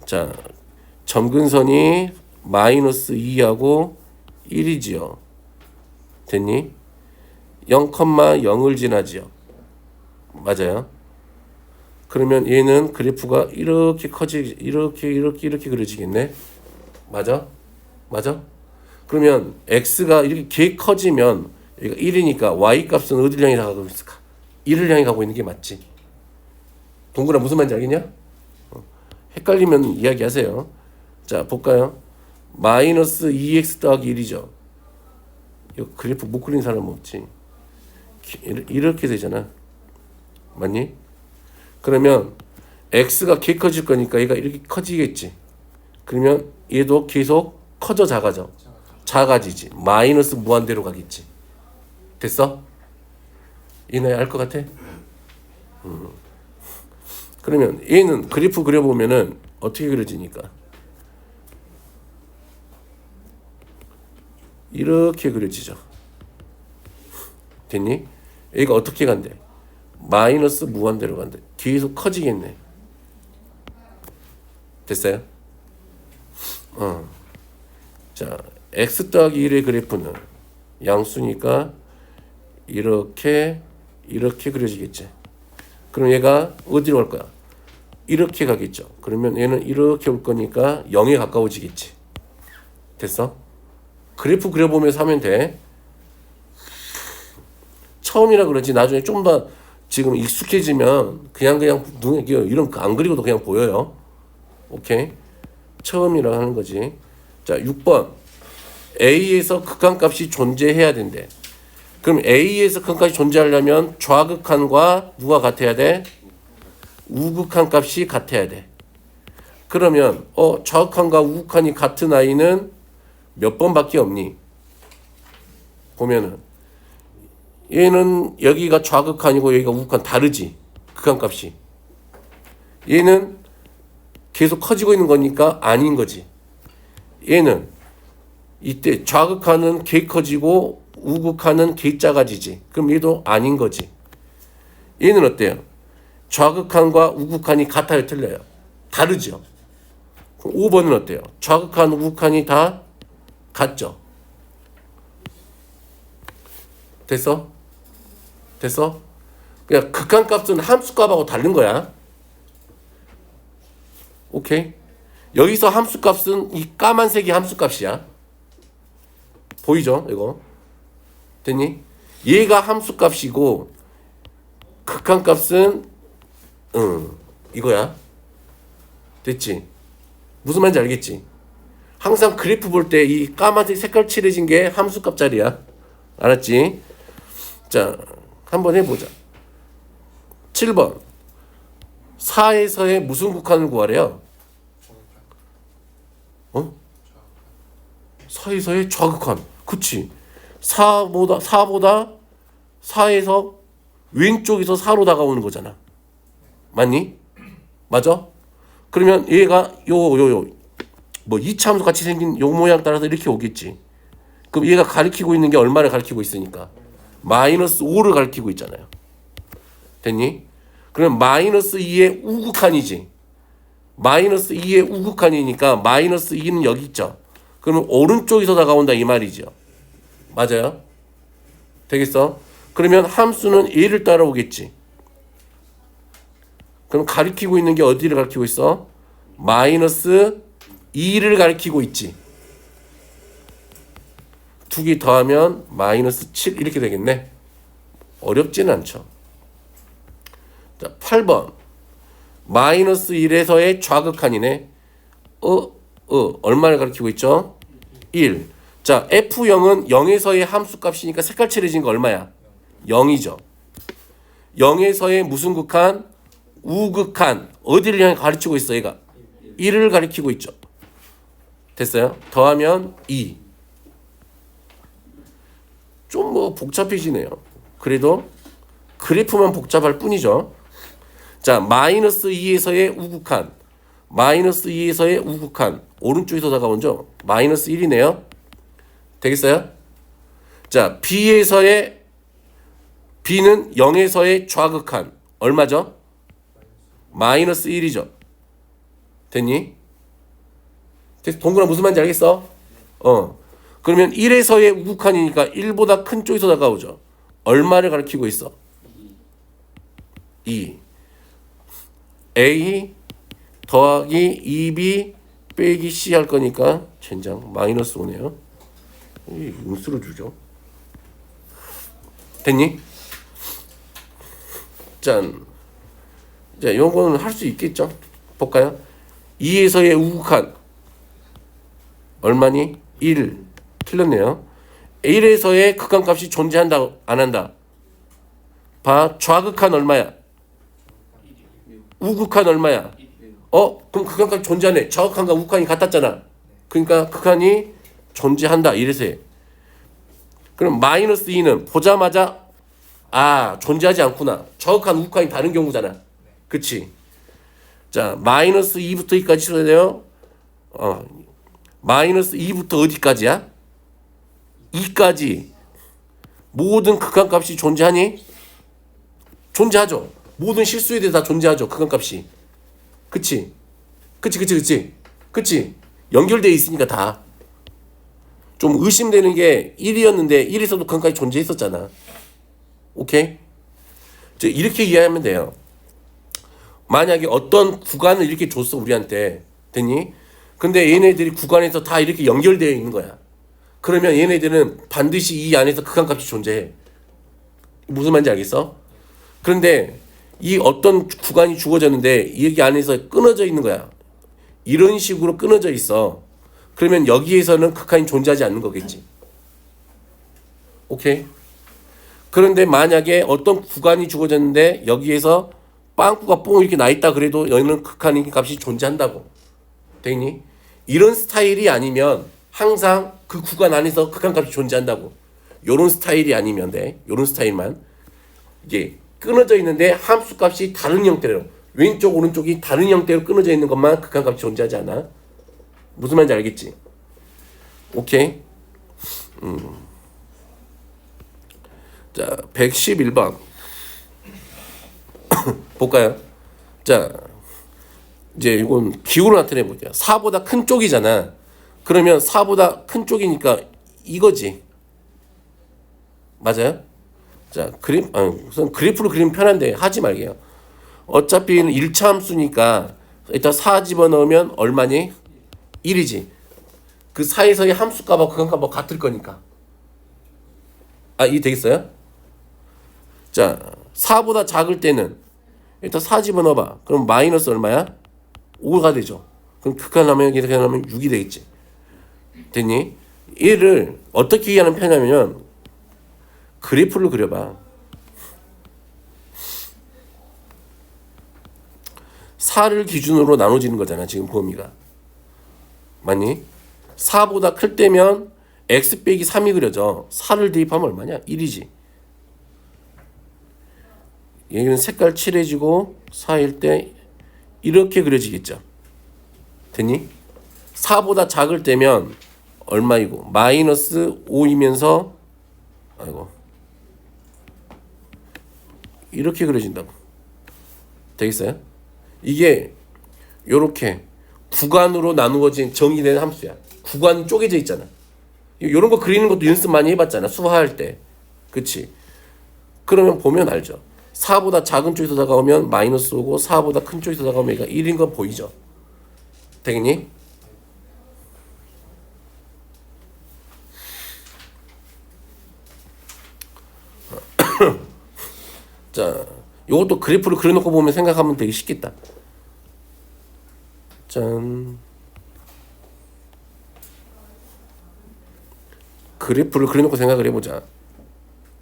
자, 점근선이 마이너스 2하고 1이지요. 됐니? 0,0을 지나지요. 맞아요. 그러면 얘는 그래프가 이렇게 이렇게 그려지겠네. 맞아? 그러면 x가 이렇게 커지면 여기가 1이니까 y 값은 어디를 향해 가고 있을까? 1을 향해 가고 있는 게 맞지. 동그라 무슨 말인지 알겠냐? 헷갈리면 이야기하세요. 자, 볼까요? 마이너스 2x 더하기 1이죠. 이거 그래프 못 그린 사람 없지. 이렇게 되잖아. 맞니? 그러면 x가 개 커질 거니까 얘가 이렇게 커지겠지. 그러면 얘도 계속 커져 작아지지. 마이너스 무한대로 가겠지. 됐어? 이 나이 알 것 같아? 그러면 얘는 그래프 그려보면은 어떻게 그려지니까? 이렇게 그려지죠. 됐니? 얘가 어떻게 간대? 마이너스 무한대로 간대. 계속 커지겠네. 됐어요? 자, x 더하기 1의 그래프는 양수니까 이렇게 그려지겠지. 그럼 얘가 어디로 갈 거야? 이렇게 가겠죠. 그러면 얘는 이렇게 올 거니까 0에 가까워지겠지. 됐어? 그래프 그려보면서 하면 돼. 처음이라 그러지 나중에 좀 더 지금 익숙해지면 그냥 눈에 이런 거 안 그리고도 그냥 보여요. 오케이? 처음이라 하는 거지. 자, 6번. A에서 극한값이 존재해야 된대. 그럼 A에서 극한값이 존재하려면 좌극한과 누가 같아야 돼? 우극한 값이 같아야 돼. 그러면 좌극한과 우극한이 같은 아이는 몇 번밖에 없니? 보면은 얘는 여기가 좌극한이고 여기가 우극한 다르지. 극한값이. 얘는 계속 커지고 있는 거니까 아닌 거지. 얘는 이때 좌극한은 개 커지고 우극한은 개 작아지지. 그럼 얘도 아닌 거지. 얘는 어때요? 좌극한과 우극한이 같아요, 틀려요? 다르죠. 그럼 5번은 어때요? 좌극한, 우극한이 다 같죠. 됐어? 그냥 극한값은 함수값하고 다른 거야. 오케이? 여기서 함수값은 이 까만색이 함수값이야. 보이죠? 이거. 됐니? 얘가 함수값이고 극한값은 이거야. 됐지? 무슨 말인지 알겠지? 항상 그래프 볼 때 이 까만색 색깔 칠해진 게 함수값짜리야. 알았지? 자, 한번 해보자. 7번. 4에서의 무슨 극한을 구하래요? 4에서의 좌극한. 그치? 4보다 4에서 왼쪽에서 4로 다가오는 거잖아. 맞니? 맞아? 그러면 얘가 뭐 이차함수 같이 생긴 요 모양 따라서 이렇게 오겠지. 그럼 얘가 가리키고 있는 게 얼마를 가리키고 있으니까? 마이너스 5를 가리키고 있잖아요. 됐니? 그럼 마이너스 2의 우극한이지. 마이너스 2의 우극한이니까 마이너스 2는 여기 있죠. 그러면 오른쪽에서 다가온다 이 말이죠. 맞아요? 되겠어? 그러면 함수는 얘를 따라오겠지. 그럼 가리키고 있는 게 어디를 가리키고 있어? 마이너스 2를 가리키고 있지. 두 개 더하면 마이너스 7 이렇게 되겠네. 어렵지는 않죠. 자, 8번. 마이너스 1에서의 좌극한이네. 얼마를 가리키고 있죠? 1. 자, F0은 0에서의 함수값이니까 색깔 칠해진 거 얼마야? 0이죠. 0에서의 무슨 극한? 우극한. 어디를 향해 가르치고 있어 얘가? 1을 가리키고 있죠. 됐어요? 더하면 2. 좀 뭐 복잡해지네요. 그래도 그래프만 복잡할 뿐이죠. 자, 마이너스 2에서의 우극한. 마이너스 2에서의 우극한. 오른쪽에서 다가오죠. 마이너스 1이네요. 되겠어요? 자, B에서의 B는 0에서의 좌극한. 얼마죠? 마이너스 1이죠. 됐니? 동그란 무슨 말인지 알겠어? 그러면 1에서의 우극한이니까 1보다 큰 쪽에서 다가오죠. 얼마를 가리키고 있어? 2. A 더하기 2B 빼기 C 할 거니까 젠장 마이너스 5네요. 음수를 주죠. 됐니? 짠. 자, 요거는 할 수 있겠죠? 볼까요? 2에서의 우극한 얼마니? 1. 틀렸네요. 1에서의 극한값이 존재한다 안 한다? 봐. 좌극한 얼마야? 우극한 얼마야? 그럼 극한값이 존재하네. 좌극한과 우극한이 같았잖아. 그러니까 극한이 존재한다. 이래서 해. 그럼 마이너스 2는 보자마자 존재하지 않구나. 좌극한 우극한이 다른 경우잖아. 그치? 자, 마이너스 2부터 2까지 써야 돼요. 마이너스 2부터 어디까지야? 2까지. 모든 극한값이 존재하니? 존재하죠. 모든 실수에 대해 다 존재하죠. 극한값이. 그치? 그치? 연결되어 있으니까 다. 좀 의심되는 게 1이었는데 1에서도 극한값이 존재했었잖아. 오케이? 이렇게 이해하면 돼요. 만약에 어떤 구간을 이렇게 줬어 우리한테. 됐니? 근데 얘네들이 구간에서 다 이렇게 연결되어 있는 거야. 그러면 얘네들은 반드시 이 안에서 극한값이 존재해. 무슨 말인지 알겠어? 그런데 이 어떤 구간이 주어졌는데 여기 안에서 끊어져 있는 거야. 이런 식으로 끊어져 있어. 그러면 여기에서는 극한이 존재하지 않는 거겠지. 오케이? 그런데 만약에 어떤 구간이 주어졌는데 여기에서 빵꾸가 뽕 이렇게 나 있다 그래도 여기는 극한의 값이 존재한다고. 되니? 이런 스타일이 아니면 항상 그 구간 안에서 극한값이 존재한다고. 요런 스타일이 아니면 돼. 요런 스타일만. 이게 끊어져 있는데 함수값이 다른 형태로 왼쪽 오른쪽이 다른 형태로 끊어져 있는 것만 극한값이 존재하지 않아. 무슨 말인지 알겠지? 오케이. 자, 111번 볼까요? 자, 이제 이건 기호로 나타내 볼게요. 4보다 큰 쪽이잖아. 그러면 4보다 큰 쪽이니까 이거지. 맞아요? 자, 우선 그래프로 그리면 편한데 하지 말게요. 어차피 1차 함수니까 일단 4 집어넣으면 얼마니? 1이지. 그 사이에서의 함수값하고 극한값하고 같을 거니까. 이 되겠어요? 자, 4보다 작을 때는 일단 4 집어넣어봐. 그럼 마이너스 얼마야? 5가 되죠. 그럼 극한하면 6이 되겠지. 됐니? 얘를 어떻게 이해하는 편이냐면 그래프를 그려봐. 4를 기준으로 나눠지는 거잖아. 지금 범위가. 맞니? 4보다 클 때면 x 빼기 3이 그려져. 4를 대입하면 얼마냐? 1이지. 여기는 색깔 칠해지고 4일 때 이렇게 그려지겠죠. 됐니? 4보다 작을 때면 얼마이고? 마이너스 5이면서 이렇게 그려진다고. 되겠어요? 이게 요렇게 구간으로 나누어진 정의된 함수야. 구간이 쪼개져 있잖아. 요런 거 그리는 것도 연습 많이 해봤잖아. 수화할 때. 그치? 그러면 보면 알죠. 4보다 작은 쪽에서 다가오면 마이너스 오고 4보다 큰 쪽에서 다가오면 얘가 1인 건 보이죠? 되겠니? 자, 요것도 그래프를 그려놓고 보면 생각하면 되게 쉽겠다. 짠. 그래프를 그려놓고 생각을 해보자.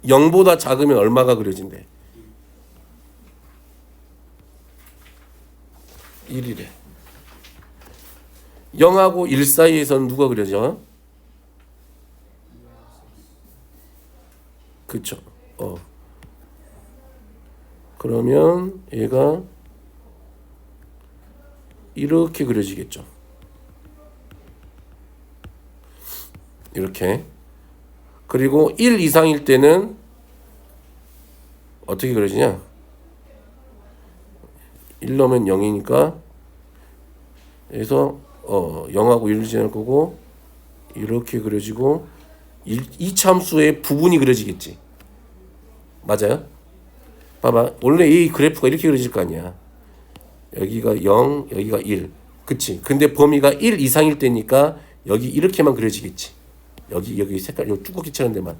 0보다 작으면 얼마가 그려진대? 1이래. 0하고 1 사이에서는 누가 그려져? 그쵸. 그러면 얘가 이렇게 그려지겠죠. 이렇게. 그리고 1 이상일 때는 어떻게 그려지냐? 1 넣으면 0이니까 그래서 0하고 1을 지날 거고 이렇게 그려지고 이 참수의 부분이 그려지겠지. 맞아요? 봐봐. 원래 이 그래프가 이렇게 그려질 거 아니야. 여기가 0, 여기가 1. 그치? 근데 범위가 1 이상일 때니까 여기 이렇게만 그려지겠지. 여기 색깔, 요 쭈꾸기처럼 데만.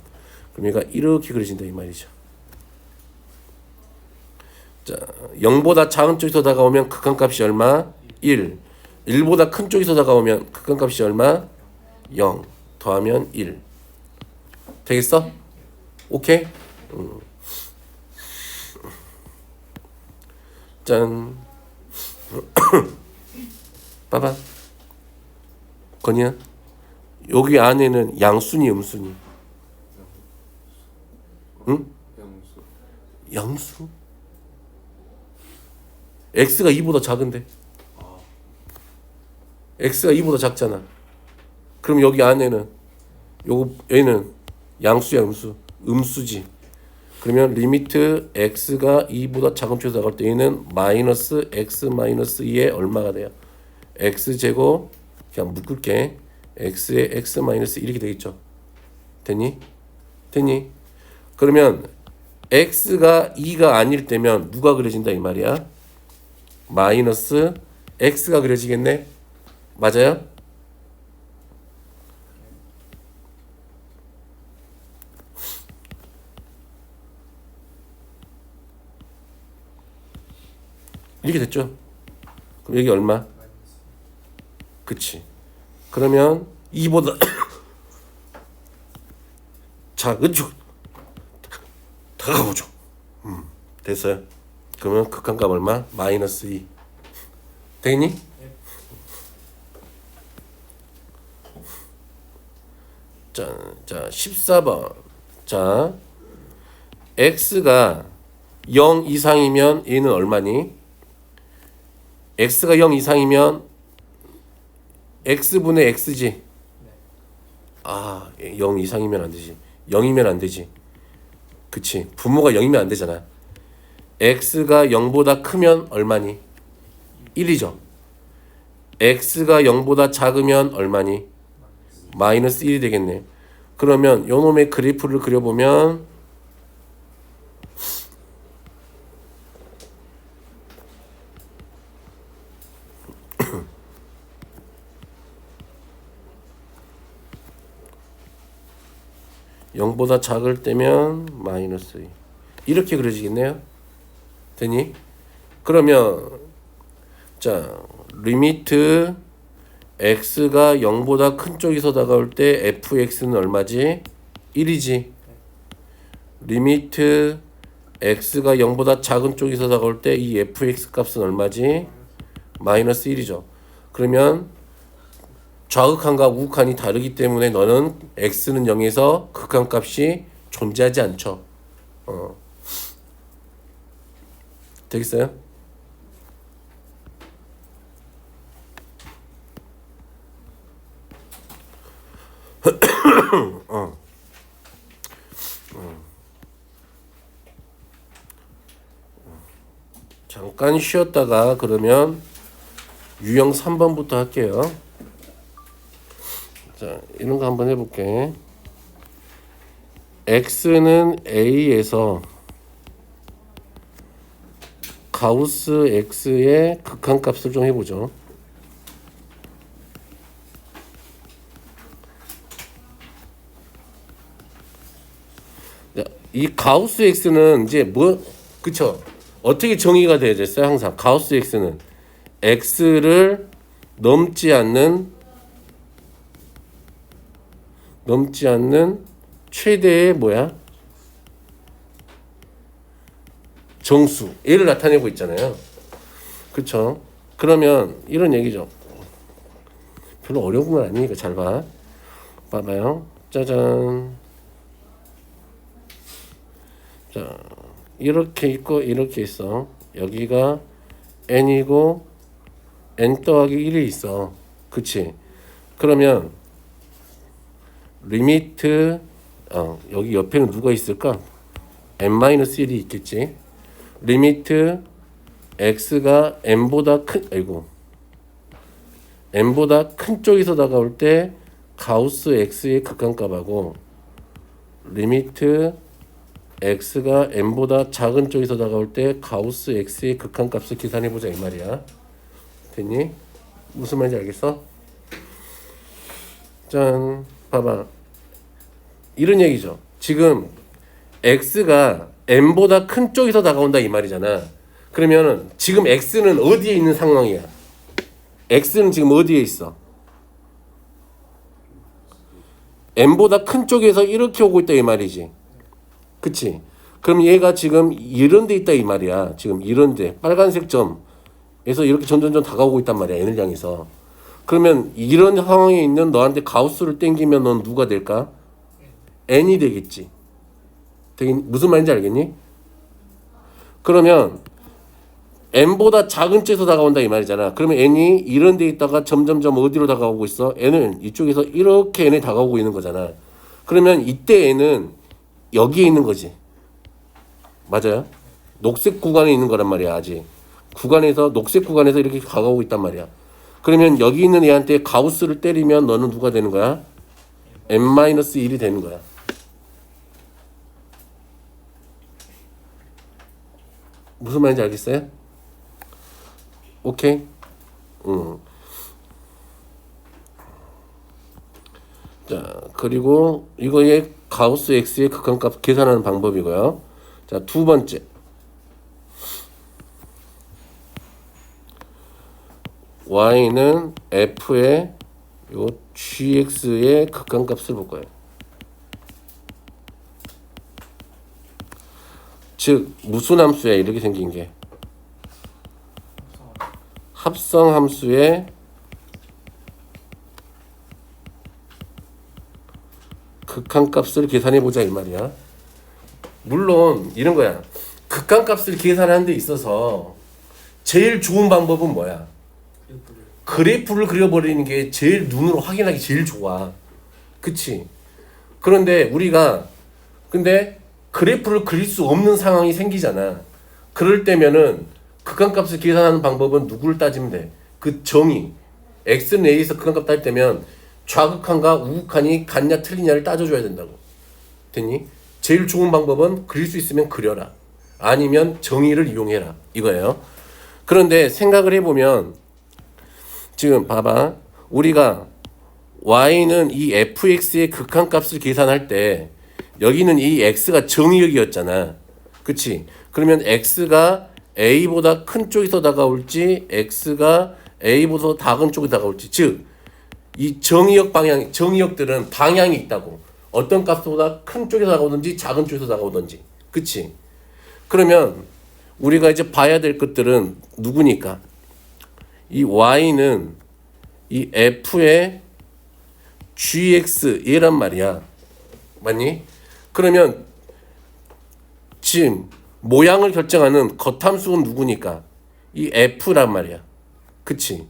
그럼 얘가 이렇게 그려진다 이 말이죠. 자, 0보다 작은 쪽에서 다가오면 극한값이 얼마? 1. 1보다 큰 쪽에서 다가오면 극한값이 얼마? 0. 더하면 1. 되겠어? 오케이? 짠. 봐봐. 건이야. 여기 안에는 양수니 음수니? 응? 양수. x가 2보다 작은데. x가 2보다 작잖아. 그럼 여기 안에는 얘는 양수야 음수? 음수지. 그러면 리미트 x가 2보다 작은 쪽에서 나갈 때 얘는 마이너스 x 마이너스 2에 얼마가 돼요? x제곱 그냥 묶을게. x에 x 마이너스 1 이렇게 되겠죠. 됐니? 그러면 x가 2가 아닐 때면 누가 그려진다 이 말이야? 마이너스 x가 그려지겠네? 맞아요? 이렇게 됐죠? 그럼 여기 얼마? 그치. 그러면 2보다 작은 쪽 다가보죠. 됐어요. 그러면 극한값 얼마? 마이너스 2. 되겠니? 자, 14번. 자, x가 0 이상이면 얘는 얼마니? x가 0 이상이면 x분의 x지. 0 이상이면 안 되지. 0이면 안 되지. 그치. 분모가 0이면 안 되잖아. x가 0보다 크면 얼마니? 1이죠. x가 0보다 작으면 얼마니? 마이너스 1이 되겠네. 그러면 요놈의 그래프를 그려보면 (0보다) 작을 때면 마이너스 2 이렇게 그려지겠네요. 되니? 그러면 자 리미트 x가 0보다 큰 쪽에서 다가올 때 fx는 얼마지? 1이지. 리미트 x가 0보다 작은 쪽에서 다가올 때 이 fx 값은 얼마지? 마이너스 1이죠. 그러면 좌극한과 우극한이 다르기 때문에 너는 x는 0에서 극한값이 존재하지 않죠. 되겠어요? 잠깐 쉬었다가 그러면 유형 3번부터 할게요. 자, 이런 거 한번 해볼게. x는 a에서 가우스 x의 극한값을 좀 해보죠. 이 가우스 x는 이제 그쵸? 어떻게 정의가 되어졌어요? 항상 가우스 x는 x를 넘지 않는 넘지 않는 최대의 뭐야? 정수. 얘를 나타내고 있잖아요. 그쵸? 그러면 이런 얘기죠. 별로 어려운 건 아니니까 잘 봐. 봐봐요. 짜잔. 자, 이렇게 있고 이렇게 있어. 여기가 n이고 n 더하기 1이 있어. 그치? 그러면 리미트 여기 옆에는 누가 있을까? n-1이 있겠지. 리미트 x가 n보다 큰 n보다 큰 쪽에서 다가올 때 가우스 x의 극한값하고 리미트 x가 n보다 작은 쪽에서 다가올 때 가우스 x의 극한값을 계산해보자 이 말이야. 됐니? 무슨 말인지 알겠어? 짠, 봐봐. 이런 얘기죠. 지금 x가 n보다 큰 쪽에서 다가온다 이 말이잖아. 그러면 지금 x는 어디에 있는 상황이야? x는 지금 어디에 있어? n보다 큰 쪽에서 이렇게 오고 있다 이 말이지. 그치? 그럼 얘가 지금 이런 데 있다 이 말이야. 지금 이런 데 빨간색 점에서 이렇게 점점점 다가오고 있단 말이야. n을 향해서. 그러면 이런 상황에 있는 너한테 가우스를 땡기면 넌 누가 될까? n이 되겠지. 무슨 말인지 알겠니? 그러면 n보다 작은 쪽에서 다가온다 이 말이잖아. 그러면 n이 이런 데 있다가 점점점 어디로 다가오고 있어? n은 이쪽에서 이렇게 n에 다가오고 있는 거잖아. 그러면 이때 n은 여기에 있는 거지. 맞아요? 녹색 구간에 있는 거란 말이야. 아직 녹색 구간에서 이렇게 다가오고 있단 말이야. 그러면 여기 있는 얘한테 가우스를 때리면 너는 누가 되는 거야? n-1이 되는 거야. 무슨 말인지 알겠어요? 오케이? 자, 그리고 이거의 가우스 x의 극한값 계산하는 방법이고요. 자, 두 번째. y는 f의 요 gx의 극한값을 볼 거예요. 즉 무슨 함수야 이렇게 생긴 게 합성 함수의 극한값을 계산해 보자 이 말이야. 물론 이런 거야. 극한값을 계산하는 데 있어서 제일 좋은 방법은 뭐야? 그래프를 그려버리는 게 제일 눈으로 확인하기 제일 좋아. 그치? 그런데 우리가 그래프를 그릴 수 없는 상황이 생기잖아. 그럴 때면은 극한값을 계산하는 방법은 누구를 따지면 돼? 그 정의. x는 a에서 극한값 따질 때면 좌극한과 우극한이 같냐 틀리냐를 따져줘야 된다고. 됐니? 제일 좋은 방법은 그릴 수 있으면 그려라. 아니면 정의를 이용해라. 이거예요. 그런데 생각을 해보면 지금 봐봐. 우리가 y는 이 fx의 극한값을 계산할 때 여기는 이 x가 정의역이었잖아. 그치? 그러면 x가 a보다 큰 쪽에서 다가올지 x가 a보다 작은 쪽에 다가올지 즉 이 정의역들은 방향이 있다고. 어떤 값보다 큰 쪽에서 다가오든지 작은 쪽에서 다가오든지. 그치? 그러면 우리가 이제 봐야 될 것들은 누구니까? 이 y는 이 f의 gx 얘란 말이야. 맞니? 그러면 지금 모양을 결정하는 겉함수는 누구니까? 이 f란 말이야. 그치?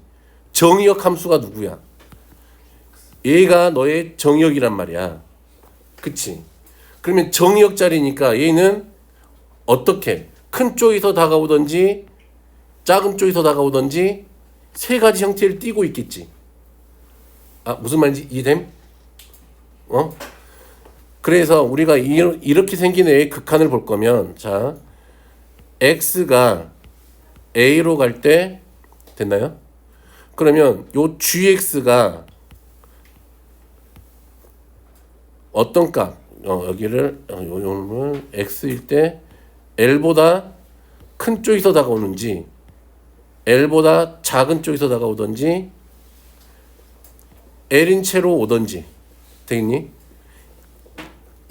정의역 함수가 누구야? 얘가 너의 정의역이란 말이야. 그치? 그러면 정의역 자리니까 얘는 어떻게? 큰 쪽에서 다가오든지 작은 쪽에서 다가오든지 세 가지 형태를 띠고 있겠지. 무슨 말인지 이해됨? 그래서 우리가 이렇게 생긴 애의 극한을 볼 거면 자 x가 a로 갈 때 됐나요? 그러면 요 gx가 어떤 값 여기를 요놈을 x일 때 l보다 큰 쪽에서 다가오는지 l보다 작은 쪽에서 다가오든지 l인 채로 오든지 되겠니?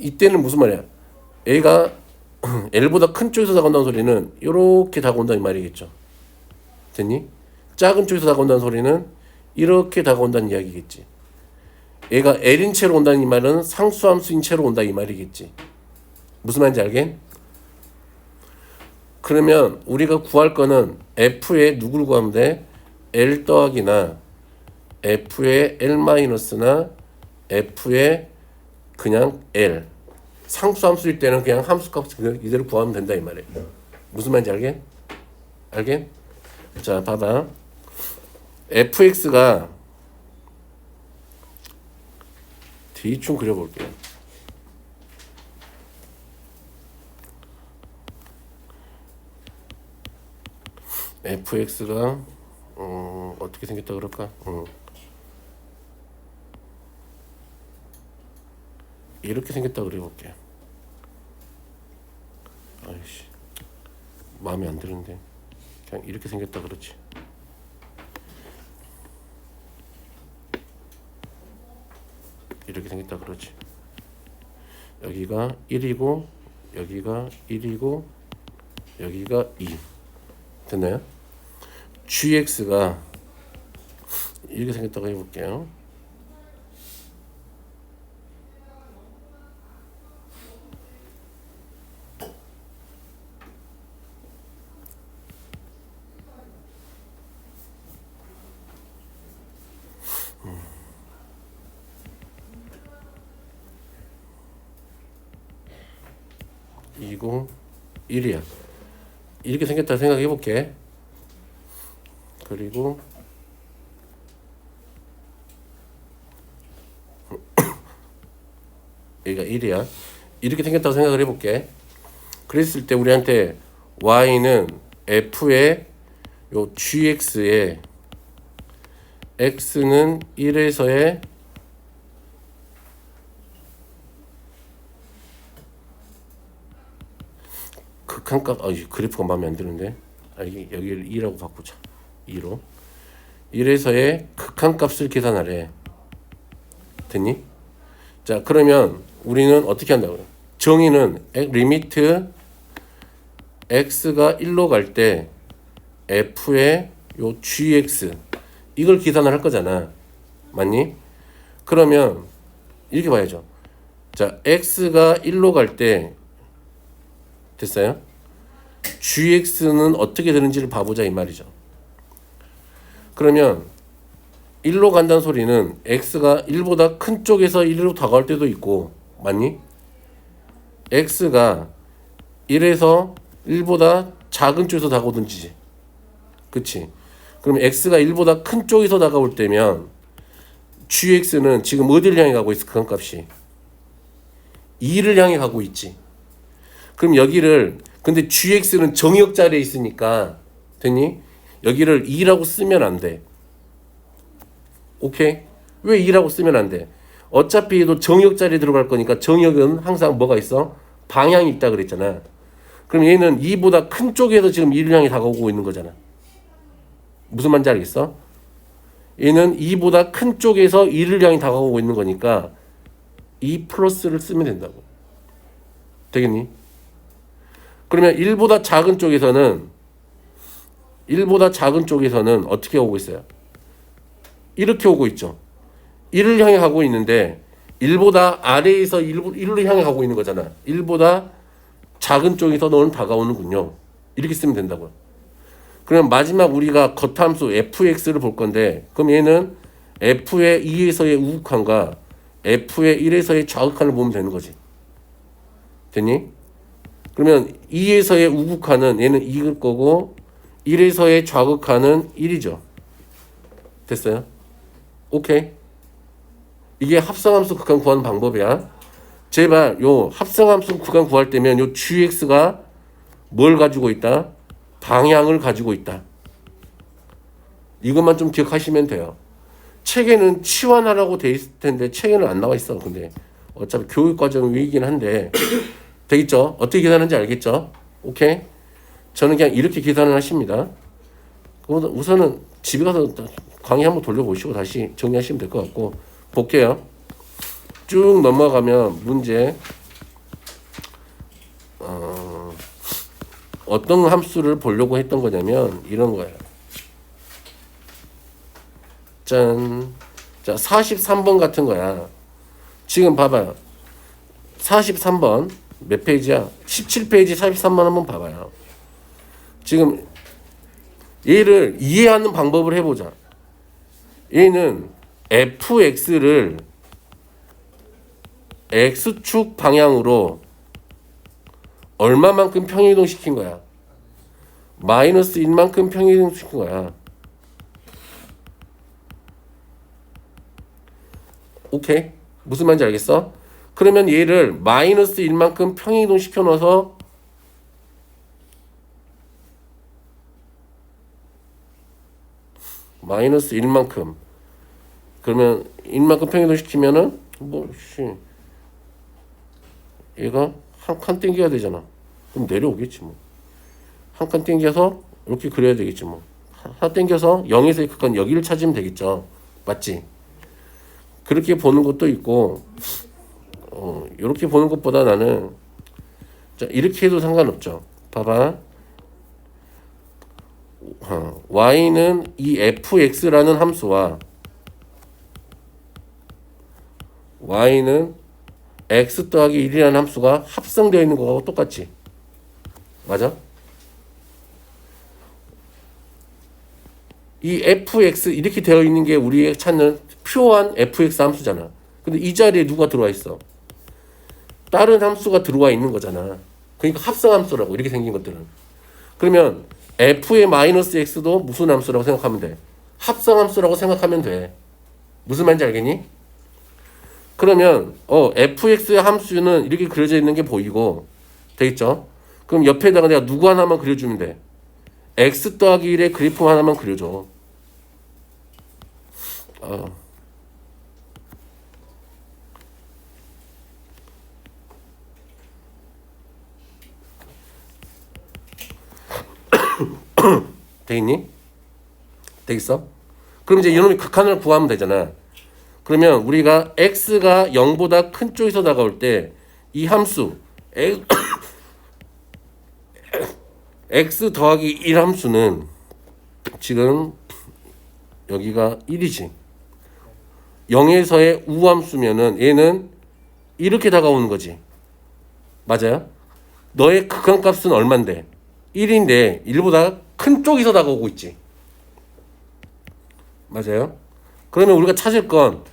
이때는 무슨 말이야? A가 L보다 큰 쪽에서 다가온다는 소리는 이렇게 다가온다는 말이겠죠. 됐니? 작은 쪽에서 다가온다는 소리는 이렇게 다가온다는 이야기겠지. 얘가 L인 채로 온다는 이 말은 상수함수인 채로 온다 이 말이겠지. 무슨 말인지 알겠? 그러면 우리가 구할 거는 F에 누구를 구하면 돼? L 더하기나 F에 L 마이너스나 F에 그냥 L. 상수함수일 때는 그냥 함수값 이대로 구하면 된다 이 말이에요. 무슨 말인지 알겠? 알겠? 자, 봐봐. fx가 대충 그려볼게요. fx가 어떻게 생겼다 그럴까? 이렇게 생겼다 그려볼게요. 아이씨, 마음에 안 드는데 그냥 이렇게 생겼다 그렇지. 이렇게 생겼다 그러지. 여기가 1이고 여기가 1이고 여기가 2 됐나요? gx가 이렇게 생겼다고 해볼게요. 이고 1이야. 이렇게 생겼다 생각해 볼게. 그리고 여기가 1이야. 이렇게 생겼다고 생각을 해볼게. 그랬을 때 우리한테 y는 f의 요 gx에 x는 1에서의 극한값, 그래프가 마음에 안 드는데. 여기를 2라고 바꾸자. 2로. 1에서의 극한값을 계산하래. 됐니? 자, 그러면 우리는 어떻게 한다고? 정의는 리미트 x가 1로 갈 때 f의 요 gx 이걸 계산을 할 거잖아. 맞니? 그러면 이렇게 봐야죠. 자, x가 1로 갈 때 됐어요? gx는 어떻게 되는지를 봐보자 이 말이죠. 그러면 1로 간다는 소리는 x가 1보다 큰 쪽에서 1로 다가올 때도 있고 맞니? x가 1에서 1보다 작은 쪽에서 다가오든지 그치? 그럼 x가 1보다 큰 쪽에서 다가올 때면 gx는 지금 어디를 향해 가고 있어? 극한값이 2를 향해 가고 있지. 그럼 여기를 근데 gx는 정의역 자리에 있으니까 됐니? 여기를 2라고 쓰면 안 돼. 오케이? 왜 2라고 쓰면 안 돼? 어차피 또 정의역 자리에 들어갈 거니까 정의역은 항상 뭐가 있어? 방향이 있다 그랬잖아. 그럼 얘는 2보다 큰 쪽에서 지금 2를 향해 다가오고 있는 거잖아. 무슨 말인지 알겠어? 얘는 2보다 큰 쪽에서 2를 향해 다가오고 있는 거니까 2 플러스를 쓰면 된다고. 되겠니? 그러면 1보다 작은 쪽에서는 어떻게 오고 있어요? 이렇게 오고 있죠. 1을 향해 가고 있는데 1보다 아래에서 1을 향해 가고 있는 거잖아. 1보다 작은 쪽에서 너는 다가오는군요. 이렇게 쓰면 된다고요. 그럼 마지막 우리가 겉함수 fx를 볼 건데 그럼 얘는 f의 2에서의 우극한과 f의 1에서의 좌극한을 보면 되는 거지. 됐니? 그러면 2에서의 우극한은 얘는 2일 거고 1에서의 좌극한은 1이죠. 됐어요? 오케이. 이게 합성함수 극한 구하는 방법이야. 제발 요 합성함수 극한 구할 때면 요 gx가 뭘 가지고 있다? 방향을 가지고 있다. 이것만 좀 기억하시면 돼요. 책에는 치환하라고 돼 있을 텐데 책에는 안 나와 있어. 근데 어차피 교육과정 위이긴 한데 되겠죠? 어떻게 계산하는지 알겠죠? 오케이? 저는 그냥 이렇게 계산을 하십니다. 우선은 집에 가서 강의 한번 돌려보시고 다시 정리하시면 될 것 같고 볼게요. 쭉 넘어가면 문제 어떤 함수를 보려고 했던 거냐면 이런 거예요. 짠. 자, 43번 같은 거야. 지금 봐봐요. 43번 몇 페이지야? 17페이지 43번 한번 봐봐요. 지금 얘를 이해하는 방법을 해보자. 얘는 fx를 x축 방향으로 얼마만큼 평행이동 시킨 거야? 마이너스 1만큼 평행이동 시킨 거야. 오케이? 무슨 말인지 알겠어? 그러면 얘를 마이너스 1만큼 평행이동 시켜놓아서 마이너스 1만큼 그러면 1만큼 평행이동 시키면은 얘가 한 칸 땡겨야 되잖아. 그럼 내려오겠지 뭐. 한 칸 땡겨서 이렇게 그려야 되겠지 뭐. 하나 땡겨서 0에서의 극한 여기를 찾으면 되겠죠. 맞지? 그렇게 보는 것도 있고 이렇게 보는 것보다 나는 자, 이렇게 해도 상관없죠. 봐봐. y는 이 fx라는 함수와 y는 x 더하기 1이라는 함수가 합성되어 있는 거하고 똑같지. 맞아? 이 fx 이렇게 되어 있는 게 우리가 찾는 표한 fx 함수잖아. 근데 이 자리에 누가 들어와 있어? 다른 함수가 들어와 있는 거잖아. 그러니까 합성 함수라고 이렇게 생긴 것들은. 그러면 f의 마이너스 x도 무슨 함수라고 생각하면 돼? 합성 함수라고 생각하면 돼. 무슨 말인지 알겠니? 그러면 fx의 함수는 이렇게 그려져 있는 게 보이고 되겠죠? 그럼 옆에다가 내가 누구 하나만 그려주면 돼. x 더하기 1의 그래프 하나만 그려줘. 되겠니? 되겠어? 그럼 이제 이놈의 극한을 구하면 되잖아. 그러면 우리가 x가 0보다 큰 쪽에서 다가올 때 이 함수 x 더하기 1 함수는 지금 여기가 1이지. 0에서의 우함수면은 얘는 이렇게 다가오는 거지. 맞아요? 너의 극한값은 얼만데? 1인데 1보다 큰 쪽에서 다가오고 있지. 맞아요? 그러면 우리가 찾을 건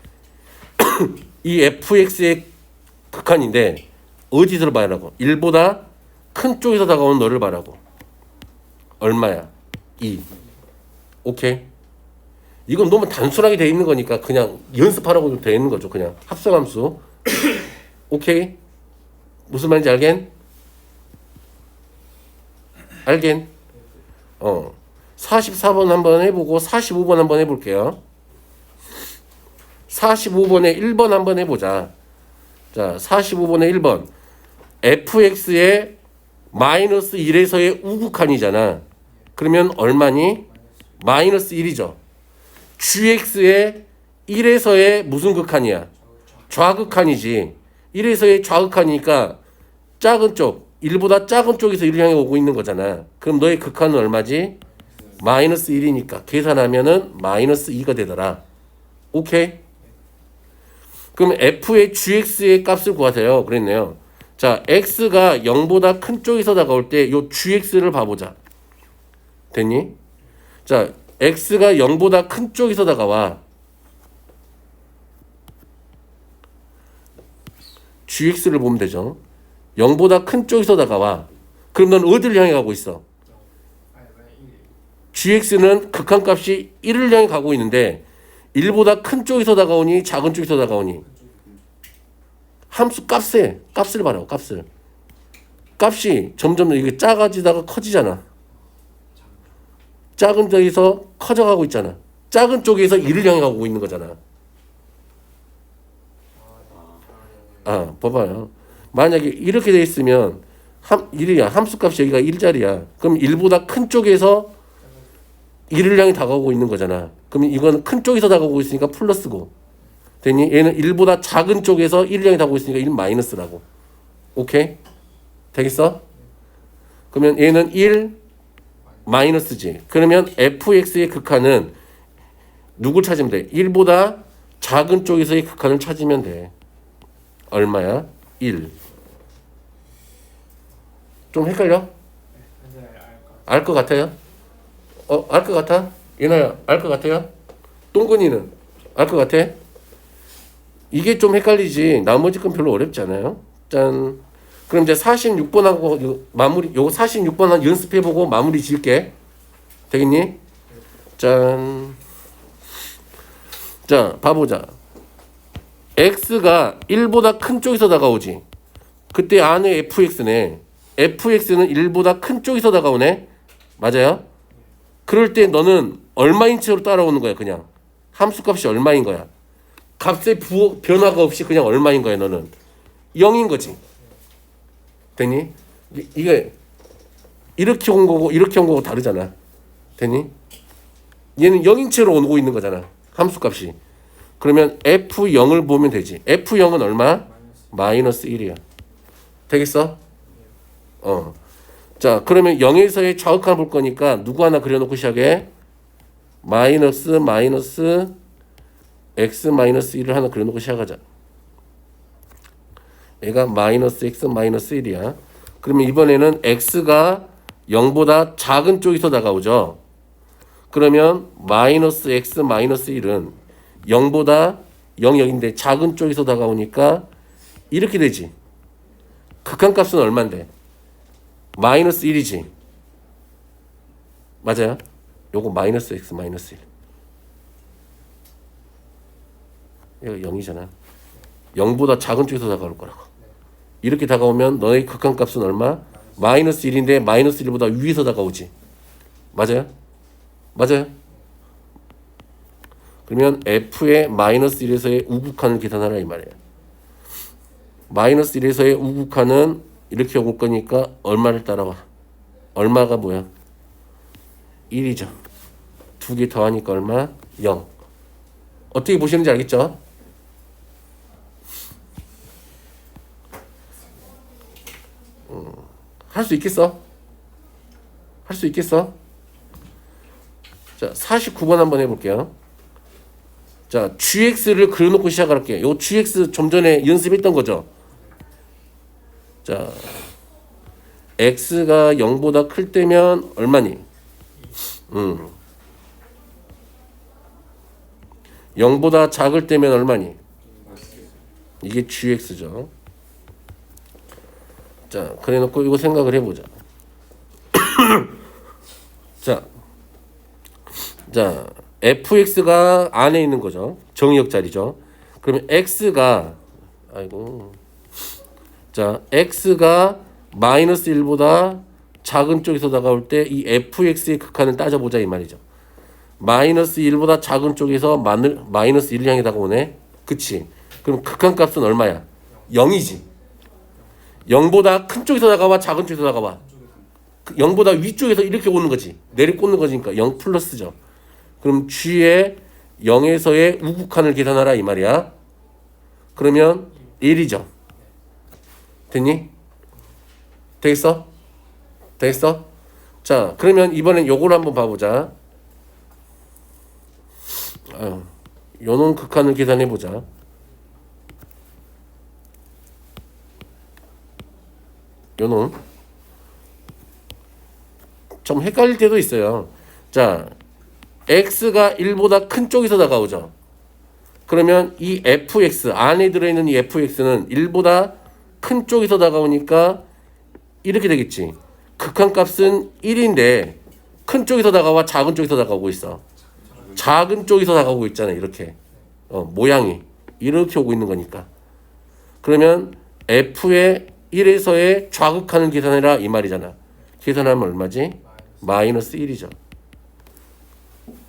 이 fx의 극한인데 어디서 봐라고? 1보다 큰 쪽에서 다가오는 너를 봐라고. 얼마야? 2. 오케이? 이건 너무 단순하게 돼 있는 거니까 그냥 연습하라고 돼 있는 거죠. 그냥 합성함수. 오케이? 무슨 말인지 알겐? 알겐? 44번 한번 해보고 45번 한번 해볼게요. 45번에 1번 한번 해보자. 자, 45번에 1번. fx의 마이너스 1에서의 우극한이잖아. 그러면 얼마니? 마이너스 1이죠. gx의 1에서의 무슨 극한이야? 좌극한이지. 1에서의 좌극한이니까 작은 쪽, 1보다 작은 쪽에서 1을 향해 오고 있는 거잖아. 그럼 너의 극한은 얼마지? 마이너스 1이니까 계산하면은 마이너스 2가 되더라. 오케이? 그럼 f의 gx의 값을 구하세요. 그랬네요. 자, x가 0보다 큰 쪽에서 다가올 때 요 gx를 봐보자. 됐니? 자, x가 0보다 큰 쪽에서 다가와. gx를 보면 되죠. 0보다 큰 쪽에서 다가와. 그럼 넌 어디를 향해 가고 있어? gx는 극한값이 1을 향해 가고 있는데 1보다 큰 쪽에서 다가오니 작은 쪽에서 다가오니? 함수 값을 봐라고. 값이 점점 이게 작아지다가 커지잖아. 작은 쪽에서 커져가고 있잖아. 작은 쪽에서 1을 향해 가고 있는 거잖아. 봐봐요. 만약에 이렇게 돼 있으면 1이야. 함수값이 여기가 1자리야. 그럼 1보다 큰 쪽에서 1을 향해 다가오고 있는 거잖아. 그럼 이거는 큰 쪽에서 다가오고 있으니까 플러스고. 됐니? 얘는 1보다 작은 쪽에서 1을 향해 다가오고 있으니까 1 마이너스라고. 오케이? 되겠어? 그러면 얘는 1 마이너스지. 그러면 fx의 극한은 누굴 찾으면 돼? 1보다 작은 쪽에서의 극한을 찾으면 돼. 얼마야? 1. 좀 헷갈려? 알 것 같아요? 알 것 같아? 이나야, 알 것 같아요? 똥근이는 알 것 같아? 이게 좀 헷갈리지. 나머지 건 별로 어렵지 않아요? 짠. 그럼 이제 46번하고 마무리, 요거 46번 연습해보고 마무리 지을게. 되겠니? 짠. 자, 봐보자. x가 1보다 큰 쪽에서 다가오지. 그때 안에 fx네. fx는 1보다 큰 쪽에서 다가오네. 맞아요? 그럴 때 너는 얼마인 채로 따라오는 거야, 그냥. 함수값이 얼마인 거야. 값의 변화가 없이 그냥 얼마인 거야, 너는. 0인 거지. 되니? 이게 이렇게 온 거고 이렇게 온 거고 다르잖아. 되니? 얘는 0인 채로 오고 있는 거잖아. 함수값이. 그러면 f0을 보면 되지. f0은 얼마? 마이너스 1이야. 되겠어? 자, 그러면 0에서의 좌극한을 볼 거니까 누구 하나 그려놓고 시작해. 마이너스 x 마이너스 1을 하나 그려놓고 시작하자. 얘가 마이너스 x 마이너스 1이야. 그러면 이번에는 x가 0보다 작은 쪽에서 다가오죠. 그러면 마이너스 x 마이너스 1은 0보다 0 여기인데 작은 쪽에서 다가오니까 이렇게 되지. 극한값은 얼마인데? 마이너스 1이지. 맞아요? 요거 마이너스 x 마이너스 1. 얘가 0이잖아. 0보다 작은 쪽에서 다가올 거라고. 이렇게 다가오면 너의 극한값은 얼마? 마이너스 1인데 마이너스 1보다 위에서 다가오지. 맞아요? 맞아요? 그러면 f의 마이너스 1에서의 우극한을 계산하라 이 말이에요. 마이너스 1에서의 우극한은 이렇게 올 거니까 얼마를 따라와? 얼마가 뭐야? 1이죠. 두 개 더하니까 얼마? 0. 어떻게 보시는지 알겠죠? 할 수 있겠어? 할 수 있겠어? 자, 49번 한번 해볼게요. 자, gx를 그려놓고 시작할게요. 요 gx 좀 전에 연습했던 거죠? 자, x가 0보다 클 때면 얼마니? 0보다 작을 때면 얼마니? 이게 gx죠. 자, 그래놓고 이거 생각을 해보자. 자, fx가 안에 있는 거죠. 정의역 자리죠. 그러면 x가 x가 마이너스 1보다 작은 쪽에서 다가올 때 이 fx의 극한을 따져보자 이 말이죠. 마이너스 1보다 작은 쪽에서 마이너스 1을 향해 다가오네. 그치? 그럼 극한값은 얼마야? 0이지. 0보다 큰 쪽에서 다가와 작은 쪽에서 다가와. 0보다 위쪽에서 이렇게 오는 거지. 내리꽂는 거니까 0 플러스죠. 그럼 g의 0에서의 우극한을 계산하라 이 말이야. 그러면 1이죠. 됐니? 되겠어? 되겠어? 자, 그러면 이번엔 요걸 한번 봐보자. 요놈 극한을 계산해보자. 요놈 좀 헷갈릴 때도 있어요. 자, x가 1보다 큰 쪽에서 다가오죠. 그러면 이 fx 안에 들어있는 이 fx는 1보다 큰 쪽에서 다가오니까 이렇게 되겠지. 극한값은 1인데 큰 쪽에서 다가와 작은 쪽에서 다가오고 있어. 작은 쪽에서 다가오고 있잖아. 이렇게 모양이 이렇게 오고 있는 거니까. 그러면 f의 1에서의 좌극한을 계산해라 이 말이잖아. 계산하면 얼마지? 마이너스 1이죠.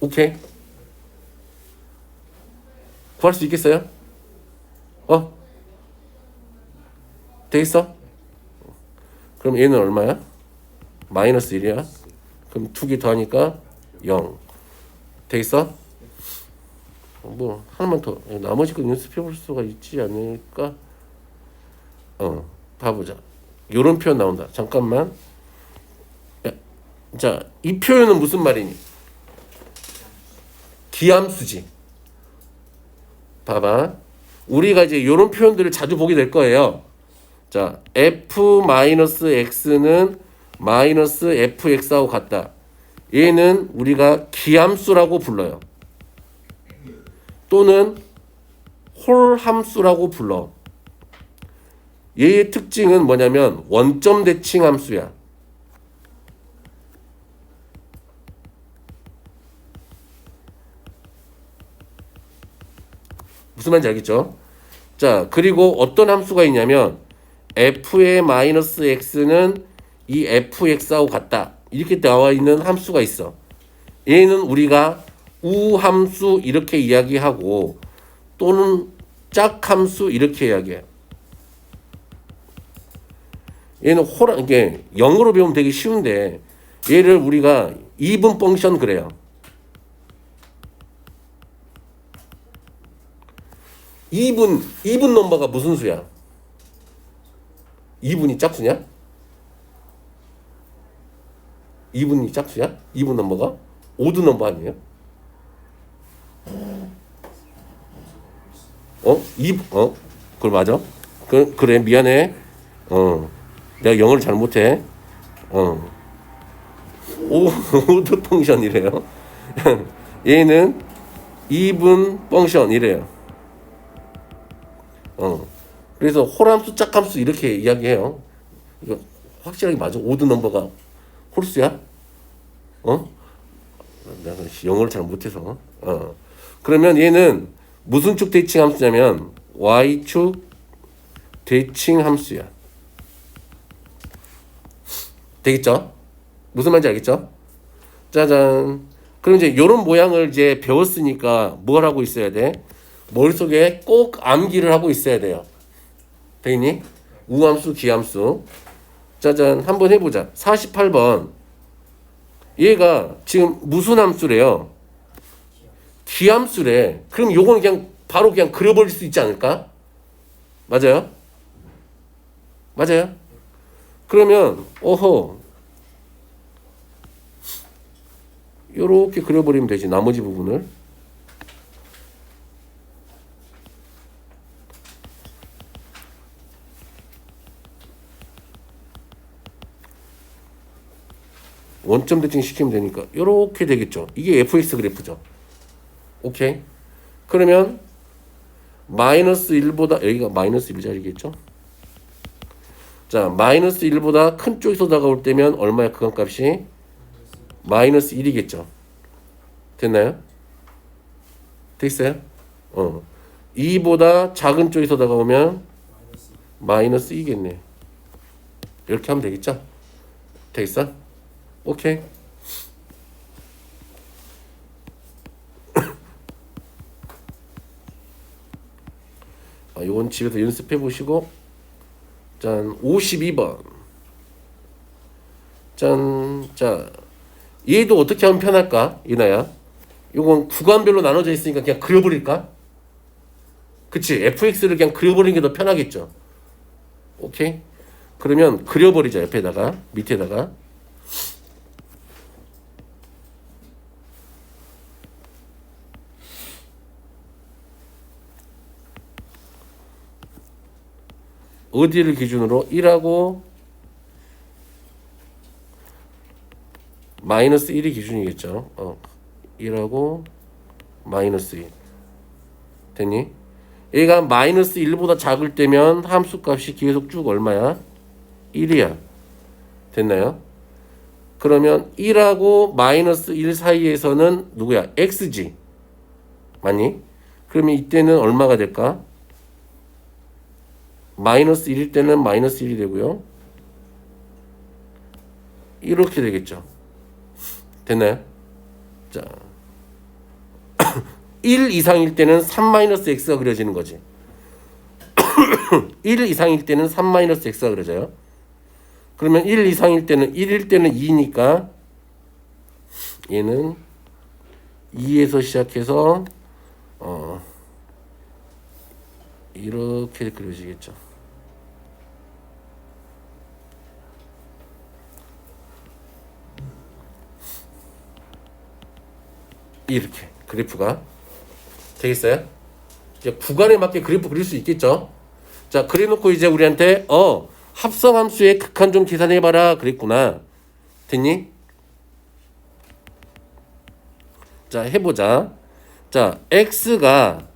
오케이. 구할 수 있겠어요? 되겠어? 그럼 얘는 얼마야? 마이너스 1이야. 그럼 두 개 더하니까 0. 되겠어? 뭐 하나만 더 나머지 거 연습해 볼 수가 있지 않을까? 봐보자. 요런 표현 나온다. 잠깐만. 자, 이 표현은 무슨 말이니? 기함수지. 봐봐. 우리가 이제 이런 표현들을 자주 보게 될 거예요. 자, f-x는 마이너스 fx하고 같다. 얘는 우리가 기함수라고 불러요. 또는 홀함수라고 불러. 얘의 특징은 뭐냐면 원점 대칭 함수야. 무슨 말인지 알겠죠? 자, 그리고 어떤 함수가 있냐면 f의 마이너스 x는 이 fx하고 같다. 이렇게 나와 있는 함수가 있어. 얘는 우리가 우함수 이렇게 이야기하고 또는 짝함수 이렇게 이야기해. 얘는 이게 영어로 배우면 되게 쉬운데 얘를 우리가 이분 펑션 그래요. 이분 넘버가 무슨 수야? 2분이 짝수냐? 2분이 짝수야? 2분 넘버가? 오드 넘버 아니에요? 그걸 맞아? 그래, 미안해. 내가 영어를 잘 못해. 오드 펑션이래요. 얘는 2분 펑션이래요. 그래서 홀함수, 짝함수 이렇게 이야기해요. 이거 확실하게 맞아? 오드 넘버가 홀수야? 내가 영어를 잘 못해서. 그러면 얘는 무슨 축 대칭 함수냐면 y축 대칭 함수야. 되겠죠? 무슨 말인지 알겠죠? 짜잔. 그럼 이제 이런 모양을 이제 배웠으니까 뭘 하고 있어야 돼? 머릿속에 꼭 암기를 하고 있어야 돼요. 되겠니? 우함수, 기함수. 짜잔. 한번 해보자. 48번. 얘가 지금 무슨 함수래요? 기함수래. 그럼 요거는 그냥 바로 그냥 그려버릴 수 있지 않을까? 맞아요? 맞아요? 그러면 요렇게 그려버리면 되지. 나머지 부분을. 원점 대칭 시키면 되니까 요렇게 되겠죠. 이게 fx 그래프죠. 오케이. 그러면 마이너스 1보다 여기가 마이너스 1자리겠죠. 자, 마이너스 1보다 큰 쪽에서 다가올 때면 얼마야? 극한값이 마이너스 1이겠죠. 됐나요? 됐어요? 2보다 작은 쪽에서 다가오면 마이너스 2겠네. 이렇게 하면 되겠죠? 되겠어? 오케이. 요건 집에서 연습해 보시고. 짠, 52번. 짠, 자, 얘도 어떻게 하면 편할까? 이나야. 요건 구간별로 나눠져 있으니까 그냥 그려버릴까? 그치? fx를 그냥 그려버리는 게 더 편하겠죠? 오케이? 그러면 그려버리자. 옆에다가, 밑에다가. 어디를 기준으로? 1하고 마이너스 1이 기준이겠죠. 1하고 마이너스 1. 됐니? 얘가 마이너스 1보다 작을 때면 함수 값이 계속 쭉 얼마야? 1이야. 됐나요? 그러면 1하고 마이너스 1 사이에서는 누구야? x지. 맞니? 그러면 이때는 얼마가 될까? 마이너스 1일 때는 마이너스 1이 되고요. 이렇게 되겠죠. 됐나요? 자, 1 이상일 때는 3-x가 그려지는 거지. 1 이상일 때는 3-x가 그려져요. 그러면 1 이상일 때는 1일 때는 2니까 얘는 2에서 시작해서 이렇게 그려지겠죠. 이렇게 그래프가 되겠어요? 이제 구간에 맞게 그래프 그릴 수 있겠죠? 자, 그래놓고 이제 우리한테 합성함수의 극한 좀 계산해봐라 그랬구나. 됐니? 자, 해보자. 자, x가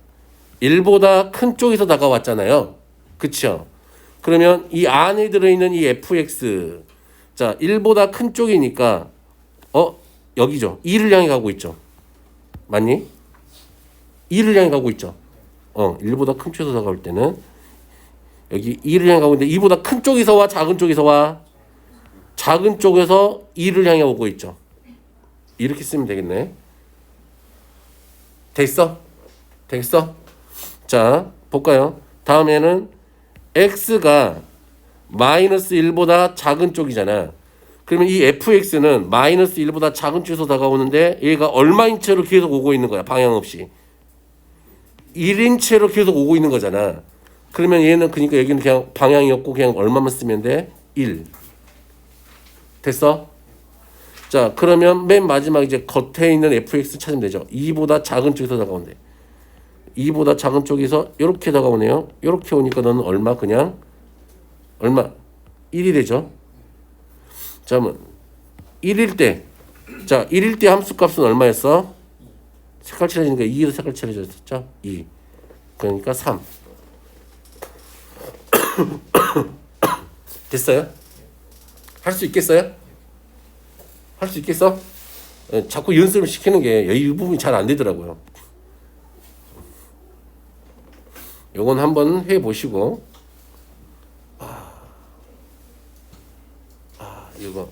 1보다 큰 쪽에서 다가왔잖아요. 그쵸? 그러면 이 안에 들어있는 이 fx, 자, 1보다 큰 쪽이니까 여기죠. 2를 향해 가고 있죠. 맞니? 2를 향해 가고 있죠. 1보다 큰 쪽에서 다가올 때는 여기 2를 향해 가고 있는데 2보다 큰 쪽에서 와, 작은 쪽에서 와? 작은 쪽에서 2를 향해 오고 있죠. 이렇게 쓰면 되겠네. 됐어? 됐어? 자, 볼까요? 다음에는 x가 마이너스 1보다 작은 쪽이잖아. 그러면 이 fx는 마이너스 1보다 작은 쪽에서 다가오는데 얘가 얼마인 채로 계속 오고 있는 거야. 방향 없이. 1인 채로 계속 오고 있는 거잖아. 그러면 얘는 그러니까 여기는 그냥 방향이 없고 그냥 얼마만 쓰면 돼? 1. 됐어? 자, 그러면 맨 마지막 이제 겉에 있는 fx 찾으면 되죠. 2보다 작은 쪽에서 다가온대. 2보다 작은 쪽에서 이렇게 다가오네요. 이렇게 오니까 너는 얼마? 그냥 얼마? 1이 되죠. 자, 그러면 1일 때, 자, 1일 때 함수값은 얼마였어? 색깔 칠해지니까 2에서 색깔 칠해졌죠? 2. 그러니까 3. 됐어요? 할 수 있겠어요? 할 수 있겠어? 자꾸 연습을 시키는 게 이 부분이 잘 안 되더라고요. 요건 한번 해보시고. 이거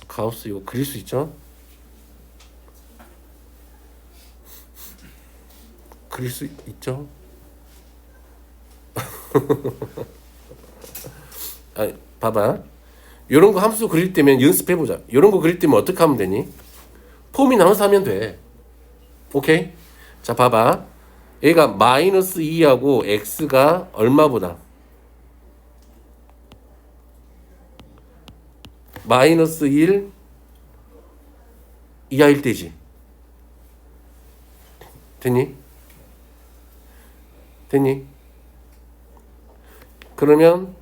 가우스 이거 그릴 수 있죠? 그릴 수 있죠? 봐봐. 요런 거 함수 그릴 때면 연습해보자. 요런 거 그릴 때면 어떻게 하면 되니? 폼이 나눠서 하면 돼. 오케이? 자, 봐봐. 얘가 마이너스 2하고 x가 얼마보다? 마이너스 1 이하일 때지. 됐니? 됐니? 그러면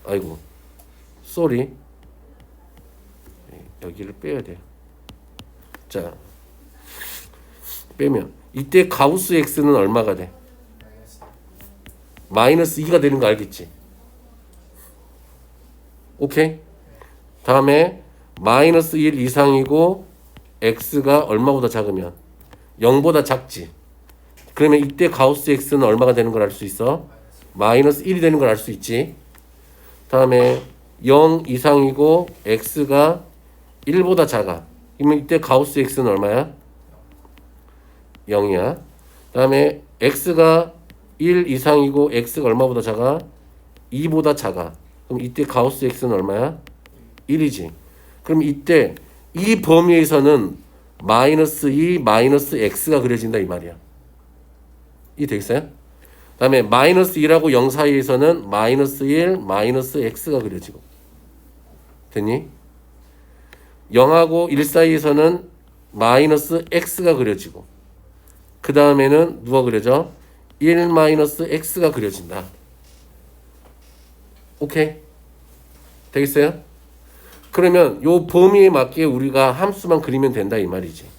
아이고 쏘리 여기를 빼야 돼요. 자, 빼면 이때 가우스 x는 얼마가 돼? 마이너스 2가 되는 거 알겠지? 오케이? 다음에 마이너스 1 이상이고 x가 얼마보다 작으면 0보다 작지. 그러면 이때 가우스 x는 얼마가 되는 걸 알 수 있어? 마이너스 1이 되는 걸 알 수 있지. 다음에 0 이상이고 x가 1보다 작아. 그러면 이때 가우스 x는 얼마야? 0이야. 다음에 x가 1 이상이고 x가 얼마보다 작아? 2보다 작아. 그럼 이때 가우스 x는 얼마야? 1이지. 그럼 이때 이 범위에서는 마이너스 2, 마이너스 x가 그려진다 이 말이야. 이 되겠어요? 다음에 마이너스 2하고 0 사이에서는 마이너스 1, 마이너스 x가 그려지고. 됐니? 0하고 1 사이에서는 마이너스 x가 그려지고. 그 다음에는 누가 그려져? 1 마이너스 x가 그려진다. 오케이? 되겠어요? 그러면 요 범위에 맞게 우리가 함수만 그리면 된다 이 말이지.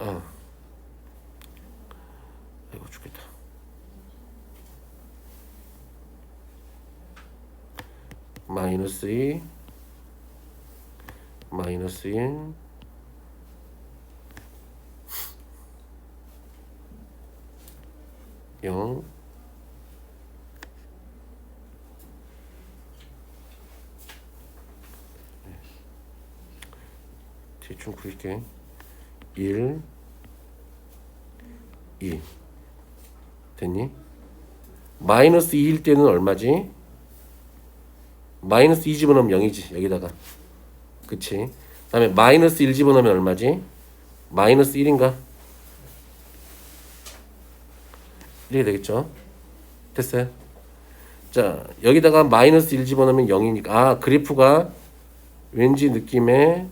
아이고 죽겠다. 마이너스 2 마이너스 1 0 대충 그릴게. 1 2 됐니? 마이너스 2일 때는 얼마지? 마이너스 2 집어넣으면 0이지 여기다가. 그치? 그 다음에 마이너스 1 집어넣으면 얼마지? 마이너스 1인가? 이렇게 되겠죠? 됐어요? 자, 여기다가 마이너스 1 집어넣으면 0이니까 그래프가 왠지 느낌에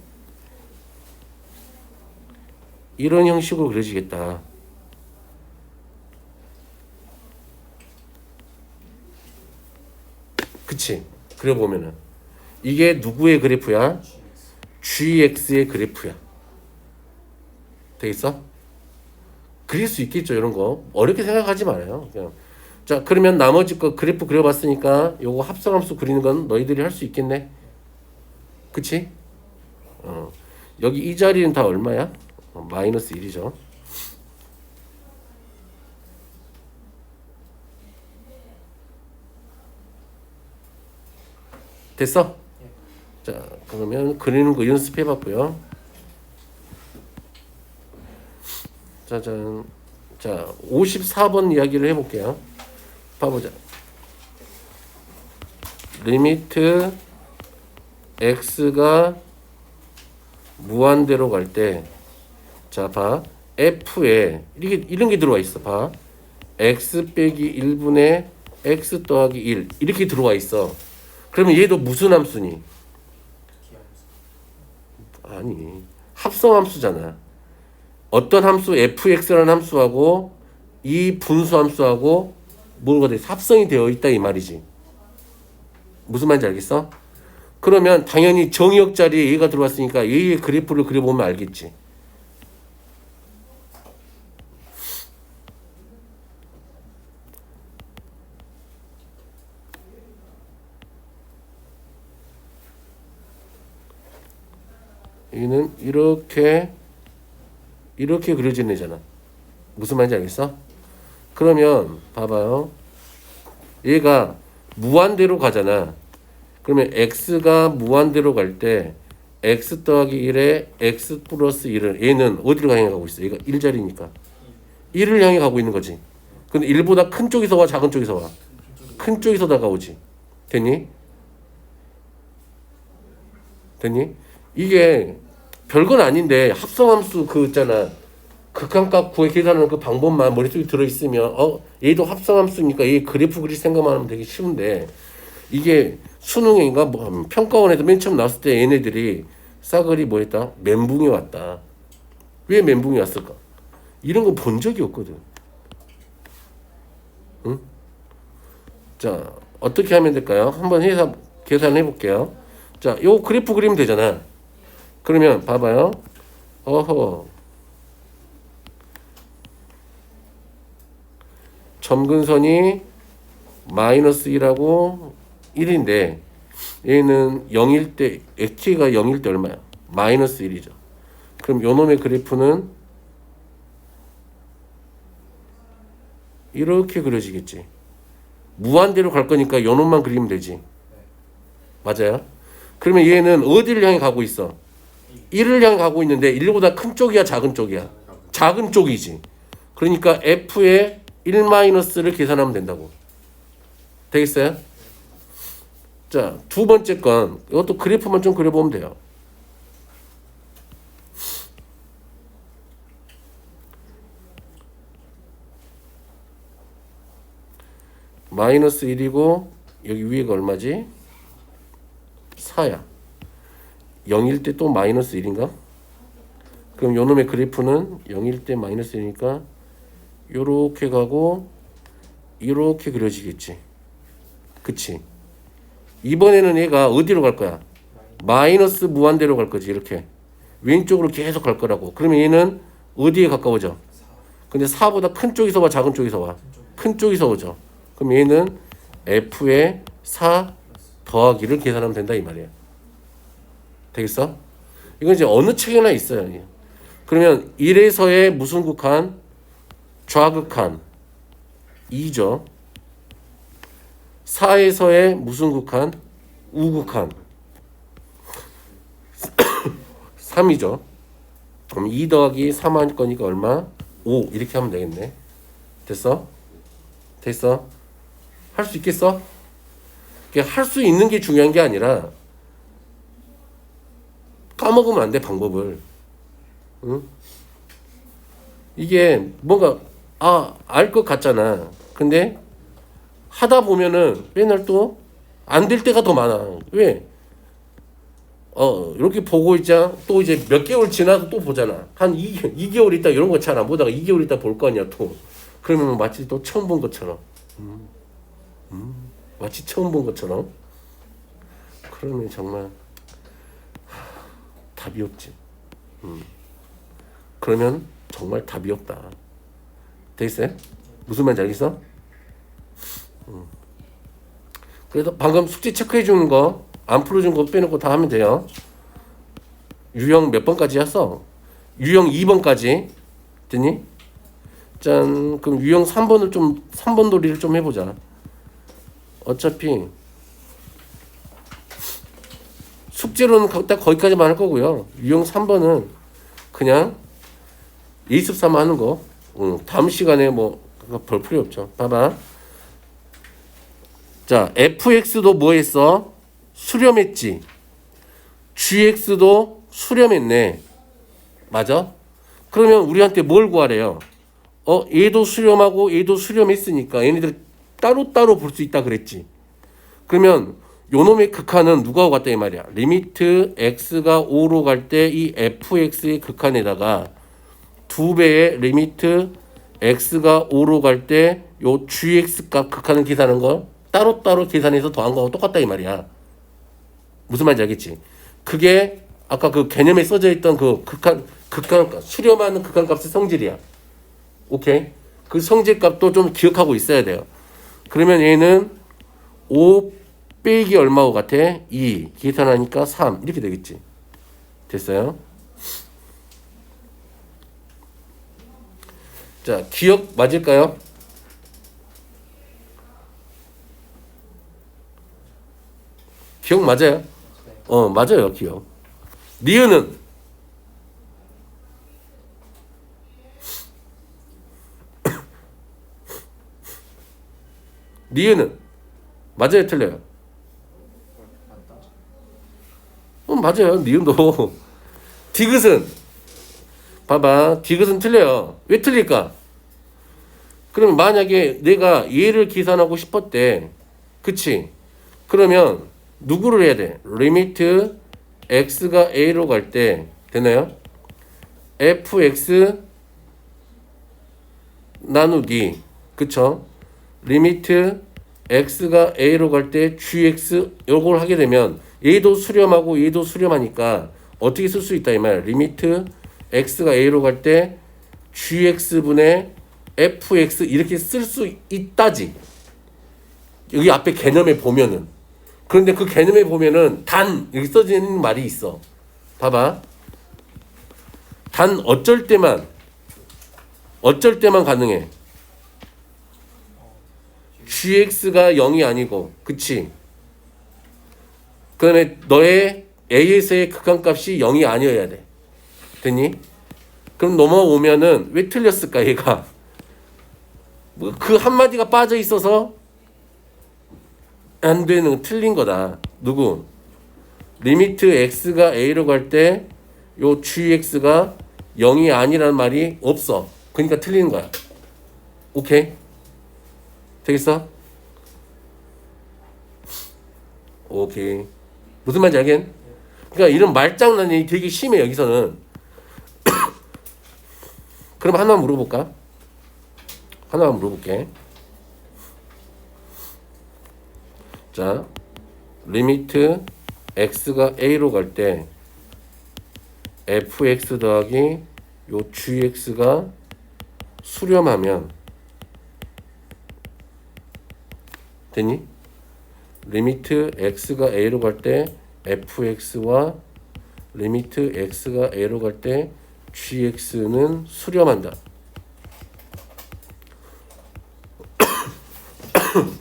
이런 형식으로 그려지겠다. 그치? 그려보면은 이게 누구의 그래프야? GX의 그래프야. 되겠어? 그릴 수 있겠죠, 이런 거. 어렵게 생각하지 말아요. 그냥. 자, 그러면 나머지 거 그래프 그려봤으니까 요거 합성함수 그리는 건 너희들이 할 수 있겠네. 그치? 여기 이 자리는 다 얼마야? 마이너스 1이죠. 됐어? 자, 그러면 그리는 거 연습해 봤고요. 짜잔. 자, 54번 이야기를 해볼게요. 봐보자. 리미트 x가 무한대로 갈 때, 자, 봐. f에 이런 게 들어와 있어. 봐. x 빼기 1분의 x 더하기 1 이렇게 들어와 있어. 그러면 얘도 무슨 함수니? 아니, 합성함수잖아. 어떤 함수 fx라는 함수하고 이 분수 함수하고 뭐가 돼? 합성이 되어 있다 이 말이지. 무슨 말인지 알겠어? 그러면 당연히 정의역 자리에 얘가 들어왔으니까 얘의 그래프를 그려보면 알겠지. 얘는 이렇게 그려진 애잖아. 무슨 말인지 알겠어? 그러면 봐봐요. 얘가 무한대로 가잖아. 그러면 x가 무한대로 갈 때 x 더하기 1에 x 플러스 1은 얘는 어디로 향해 가고 있어? 얘가 1자리니까 1을 향해 가고 있는 거지. 근데 1보다 큰 쪽에서 와, 작은 쪽에서 와? 큰 쪽에서 다가오지. 됐니? 됐니? 이게 별건 아닌데 합성함수 그 있잖아. 극한값 구해 계산하는 그 방법만 머릿속에 들어있으면 얘도 합성함수니까 얘 그래프 그릴 생각만 하면 되게 쉬운데 이게 수능인가 뭐 평가원에서 맨 처음 나왔을 때 얘네들이 싸그리 뭐 했다? 멘붕이 왔다. 왜 멘붕이 왔을까? 이런 거 본 적이 없거든. 응? 자, 어떻게 하면 될까요? 한번 계산해 볼게요. 자, 요 그래프 그리면 되잖아. 그러면 봐봐요. 점근선이 마이너스 1하고 1인데 얘는 0일 때 x가 0일 때 얼마야? 마이너스 1이죠. 그럼 요놈의 그래프는 이렇게 그려지겠지. 무한대로 갈 거니까 요놈만 그리면 되지. 맞아요? 그러면 얘는 어디를 향해 가고 있어? 1을 향해 가고 있는데 1보다 큰 쪽이야, 작은 쪽이야? 작은 쪽이지. 그러니까 f의 1-를 계산하면 된다고. 되겠어요? 자, 두 번째 건 이것도 그래프만 좀 그려보면 돼요. 마이너스 1이고 여기 위에가 얼마지? 4야. 0일 때 또 마이너스 1인가? 그럼 요놈의 그래프는 0일 때 마이너스 1이니까 요렇게 가고 이렇게 그려지겠지. 그치? 이번에는 얘가 어디로 갈 거야? 마이너스 무한대로 갈 거지. 이렇게 왼쪽으로 계속 갈 거라고. 그러면 얘는 어디에 가까워져? 근데 4보다 큰 쪽에서 와, 작은 쪽에서 와? 큰 쪽에서 오죠. 그럼 얘는 f의 4 더하기를 계산하면 된다 이 말이야. 되겠어? 이건 이제 어느 책에나 있어요. 그러면 1에서의 무슨 극한? 좌극한 2죠. 4에서의 무슨 극한? 우극한 3이죠. 그럼 2 더하기 3 할 거니까 얼마? 5 이렇게 하면 되겠네. 됐어? 됐어? 할 수 있겠어? 할 수 있는 게 중요한 게 아니라 까먹으면 안 돼, 방법을. 응? 이게 뭔가 알 것 같잖아. 근데 하다 보면은 맨날 또 안 될 때가 더 많아. 왜? 이렇게 보고 있자. 또 이제 몇 개월 지나서 또 보잖아. 한 2개월 있다 이런 거 잘 안 보다가 2개월 있다 볼 거 아니야 또. 그러면 마치 또 처음 본 것처럼. 마치 처음 본 것처럼. 그러면 정말 답이 없지. 그러면 정말 답이 없다. 되겠어요? 무슨 말인지 알겠어? 그래서 방금 숙제 체크해 주는 거, 안 풀어준 거 빼놓고 다 하면 돼요. 유형 몇 번까지 했어? 유형 2번까지. 됐니? 짠. 그럼 유형 3번 놀이를 좀 해보자. 어차피 숙제로는 딱 거기까지만 할 거고요. 유형 3번은 그냥 예습삼아 하는 거. 다음 시간에 뭐 별 필요 없죠. 봐봐. 자, fx도 뭐 했어? 수렴했지. gx도 수렴했네. 맞아? 그러면 우리한테 뭘 구하래요? 얘도 수렴하고 얘도 수렴했으니까 얘네들 따로따로 볼 수 있다 그랬지. 그러면 요놈의 극한은 누가 같다 이 말이야. 리미트 x가 5로 갈 때 이 fx의 극한에다가 2배의 리미트 x가 5로 갈 때 요 gx 값 극한을 계산하는 거 따로따로 계산해서 더한 거하고 똑같다 이 말이야. 무슨 말인지 알겠지? 그게 아까 그 개념에 써져 있던 그 극한 수렴하는 극한 값의 성질이야. 오케이? 그 성질 값도 좀 기억하고 있어야 돼요. 그러면 얘는 5 빼기 얼마고 같아? 2 계산하니까 3 이렇게 되겠지. 됐어요? 자, 기억 맞을까요? 기억 맞아요? 맞아요, 기억. 니은은 니은은 맞아요, 틀려요? 맞아요. 니은도. 디귿은 봐봐. 디귿은 틀려요. 왜 틀릴까? 그러면 만약에 내가 얘를 계산하고 싶었대. 그치? 그러면 누구를 해야 돼? 리미트 x가 a로 갈 때 되나요? fx 나누기 그쵸? 리미트 x가 a로 갈 때 gx 요걸 하게 되면 얘도 수렴하고 얘도 수렴하니까 어떻게 쓸 수 있다 이 말. 리미트 x가 a로 갈 때 gx분의 fx 이렇게 쓸 수 있다지. 여기 앞에 개념에 보면은. 그런데 그 개념에 보면은 단 여기 써지는 말이 있어. 봐봐. 단 어쩔 때만 가능해. gx가 0이 아니고 그치? 그다음에 너의 a에서의 극한값이 0이 아니어야 돼. 됐니? 그럼 넘어오면은 왜 틀렸을까 얘가? 뭐 그 한마디가 빠져 있어서 안 되는 틀린 거다. 누구? 리미트 x가 a로 갈 때 요 gx가 0이 아니라는 말이 없어. 그러니까 틀리는 거야. 오케이? 되겠어? 오케이. 무슨 말인지 알겠? 그러니까 이런 말장난이 되게 심해 여기서는. 그럼 하나만 물어볼까? 하나만 물어볼게. 자, 리미트 x가 a로 갈 때 fx 더하기 요 gx가 수렴하면 됐니? 리미트 x가 a로 갈 때 fx와 리미트 x가 a로 갈 때 gx는 수렴한다.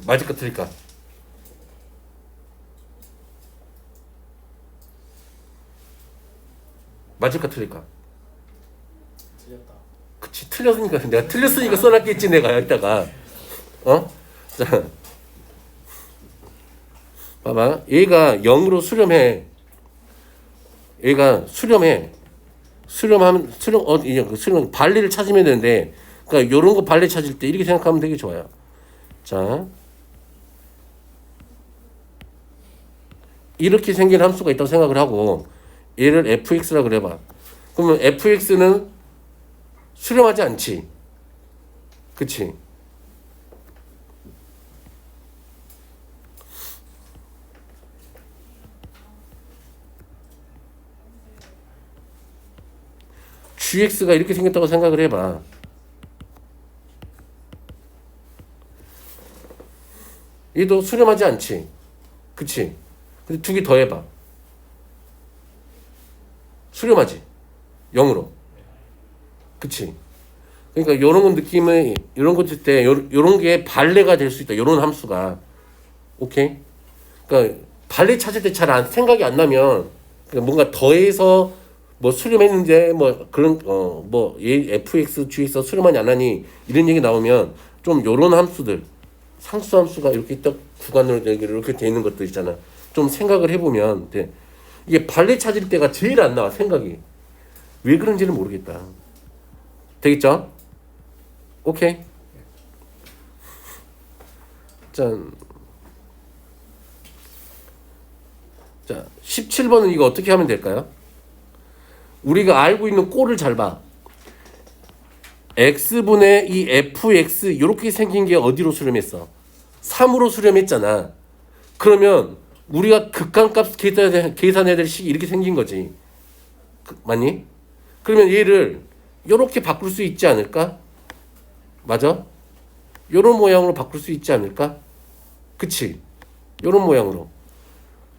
맞을까 틀릴까? 맞을까 틀릴까? 틀렸다. 그치 틀렸으니까 내가 틀렸으니까 써놨겠지 내가 여기다가. 자 봐봐. 얘가 0으로 수렴해. 얘가 수렴해. 수렴하면 수렴 발리를 찾으면 되는데, 그러니까 요런 거 발리 찾을 때 이렇게 생각하면 되게 좋아요. 자, 이렇게 생긴 함수가 있다고 생각을 하고 얘를 fx라 그래봐. 그러면 fx는 수렴하지 않지. 그치? gx가 이렇게 생겼다고 생각을 해봐. 얘도 수렴하지 않지. 그치? 근데 두 개 더 해봐. 수렴하지. 0으로. 그치? 그러니까 요런 건 느낌의 요런 것 때 요런 게 발레가 될 수 있다. 요런 함수가. 오케이? 그러니까 발레 찾을 때 잘 생각이 안 나면 그러니까 뭔가 더해서 뭐 수렴했는데 뭐 그런 뭐 fx gx 수렴하니 안 하니 이런 얘기 나오면 좀 요런 함수들 상수 함수가 이렇게 딱 구간으로 이렇게 돼 있는 것들 있잖아. 좀 생각을 해보면 돼. 이게 발레 찾을 때가 제일 안 나와 생각이. 왜 그런지는 모르겠다. 되겠죠? 오케이. 짠. 자, 17번은 이거 어떻게 하면 될까요? 우리가 알고 있는 꼴을 잘 봐. x분의 이 fx 이렇게 생긴 게 어디로 수렴했어? 3으로 수렴했잖아. 그러면 우리가 극한값 계산해야 될 식이 이렇게 생긴 거지. 맞니? 그러면 얘를 이렇게 바꿀 수 있지 않을까? 맞아? 요런 모양으로 바꿀 수 있지 않을까? 그치? 요런 모양으로.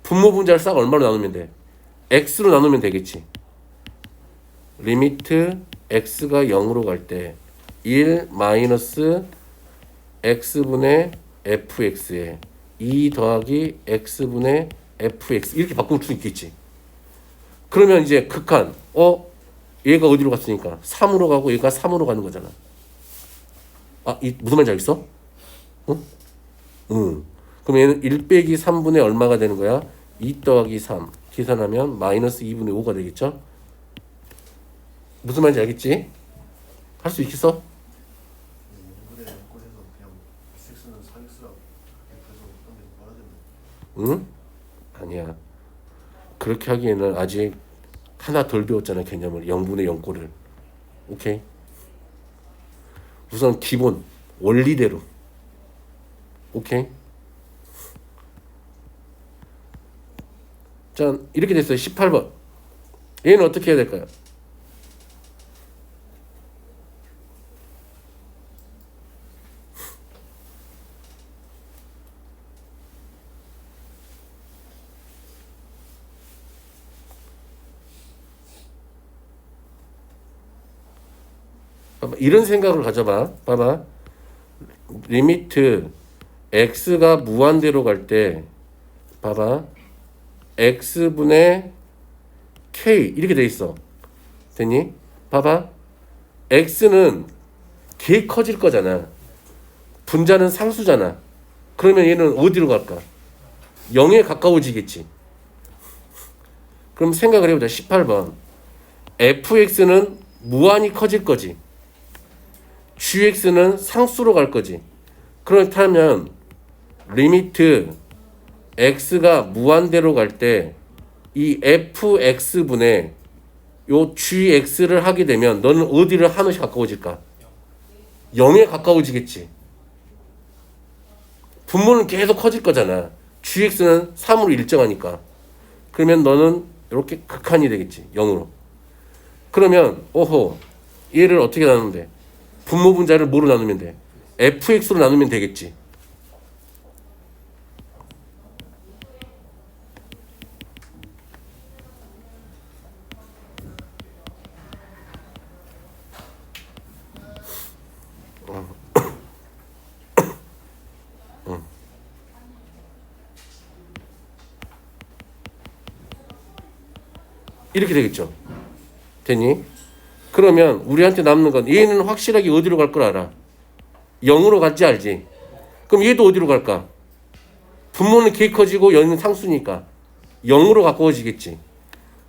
분모 분자를 싹 얼마로 나누면 돼? x로 나누면 되겠지. 리미트 x가 0으로 갈 때 1 마이너스 x분의 fx에 2 더하기 x분의 fx 이렇게 바꿀 수 있겠지. 그러면 이제 극한 얘가 어디로 갔으니까 3으로 가고 얘가 3으로 가는 거잖아. 무슨 말인지 알겠어? 응. 그럼 얘는 1 빼기 3분의 얼마가 되는 거야? 2 더하기 3 계산하면 마이너스 2분의 5가 되겠죠? 무슨 말인지 알겠지? 할 수 있겠어? 5분의 0권에서 그냥 x는 4x라고 F에서 하면 말하겠네. 응? 아니야. 그렇게 하기에는 아직 하나 덜 배웠잖아 개념을. 0분의 0꼴을. 오케이? 우선 기본 원리대로. 오케이? 자, 이렇게 됐어요. 18번. 얘는 어떻게 해야 될까요? 봐봐, 이런 생각을 가져봐. 봐봐. 리미트 x가 무한대로 갈 때 봐봐. x분의 k 이렇게 돼 있어. 됐니? 봐봐. x는 개 커질 거잖아. 분자는 상수잖아. 그러면 얘는 어디로 갈까? 0에 가까워지겠지. 그럼 생각을 해보자. 18번. fx는 무한히 커질 거지. gx는 상수로 갈 거지. 그렇다면 리미트 x가 무한대로 갈 때 이 fx분의 요 gx를 하게 되면 너는 어디를 하나씩 가까워질까? 0에 가까워지겠지. 분모는 계속 커질 거잖아. gx는 3으로 일정하니까. 그러면 너는 이렇게 극한이 되겠지. 0으로. 그러면 얘를 어떻게 나누면 돼? 분모 분자를 뭐로 나누면 돼? fx로 나누면 되겠지. 이렇게 되겠죠. 됐니? 그러면 우리한테 남는 건 얘는 확실하게 어디로 갈 걸 알아. 0으로 갈지 알지. 그럼 얘도 어디로 갈까? 분모는 개 커지고 얘는 상수니까 0으로 가까워지겠지.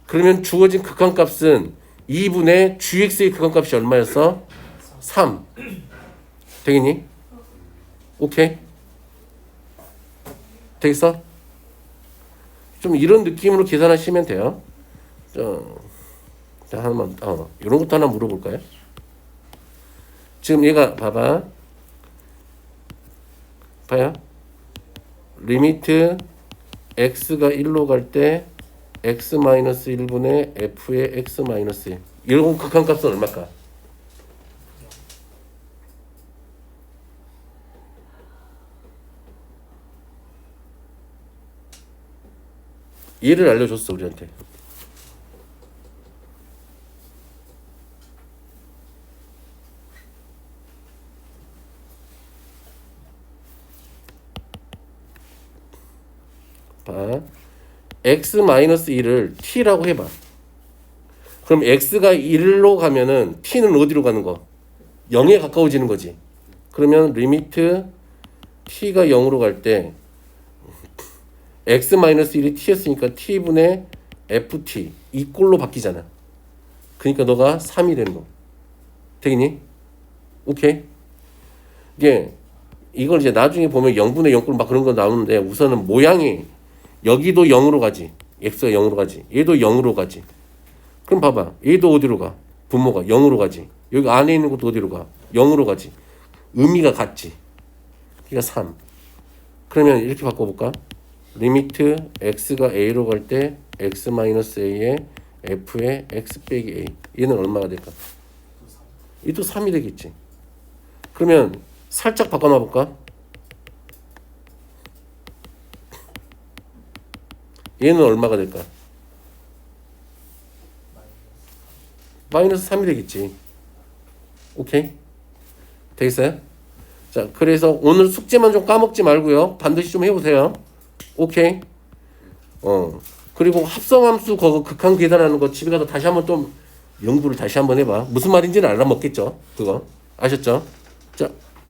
그러면 주어진 극한값은 2분의 gx의 극한값이 얼마였어? 3. 되겠니? 오케이? 되겠어? 좀 이런 느낌으로 계산하시면 돼요. 자, 하나만, 이런 것도 하나 물어볼까요? 지금 얘가 봐봐. 봐요. 리미트 x가 1로 갈 때 x-1분의 f의 x-1. 이런 극한값은 얼마일까? 얘를 알려줬어 우리한테. 봐. x-1을 t라고 해봐. 그럼 x가 1로 가면은 t는 어디로 가는 거? 0에 가까워지는 거지. 그러면 리미트 t가 0으로 갈 때 x-1이 t였으니까 t분의 ft 이 꼴로 바뀌잖아. 그러니까 너가 3이 되는 거. 되겠니? 오케이. 이걸 이제 나중에 보면 0분의 0꼴 막 그런 거 나오는데 우선은 모양이 여기도 0으로 가지. x가 0으로 가지. 얘도 0으로 가지. 그럼 봐봐. 얘도 어디로 가? 분모가 0으로 가지. 여기 안에 있는 것도 어디로 가? 0으로 가지. 의미가 같지. 그러니까 3. 그러면 이렇게 바꿔볼까? 리미트 x가 a로 갈 때 x-a에 f의 x 빼기 a. 얘는 얼마가 될까? 얘도 3이 되겠지. 그러면 살짝 바꿔놔 볼까? 얘는 얼마가 될까? 마이너스 3이 되겠지. 오케이? 되겠어요? 자, 그래서 오늘 숙제만 좀 까먹지 말고요. 반드시 좀 해보세요. 오케이? 그리고 합성함수 그거 극한 계산하는 거 집에 가서 다시 한번 또 연구를 다시 한번 해봐. 무슨 말인지는 알아먹겠죠? 그거. 아셨죠? 자,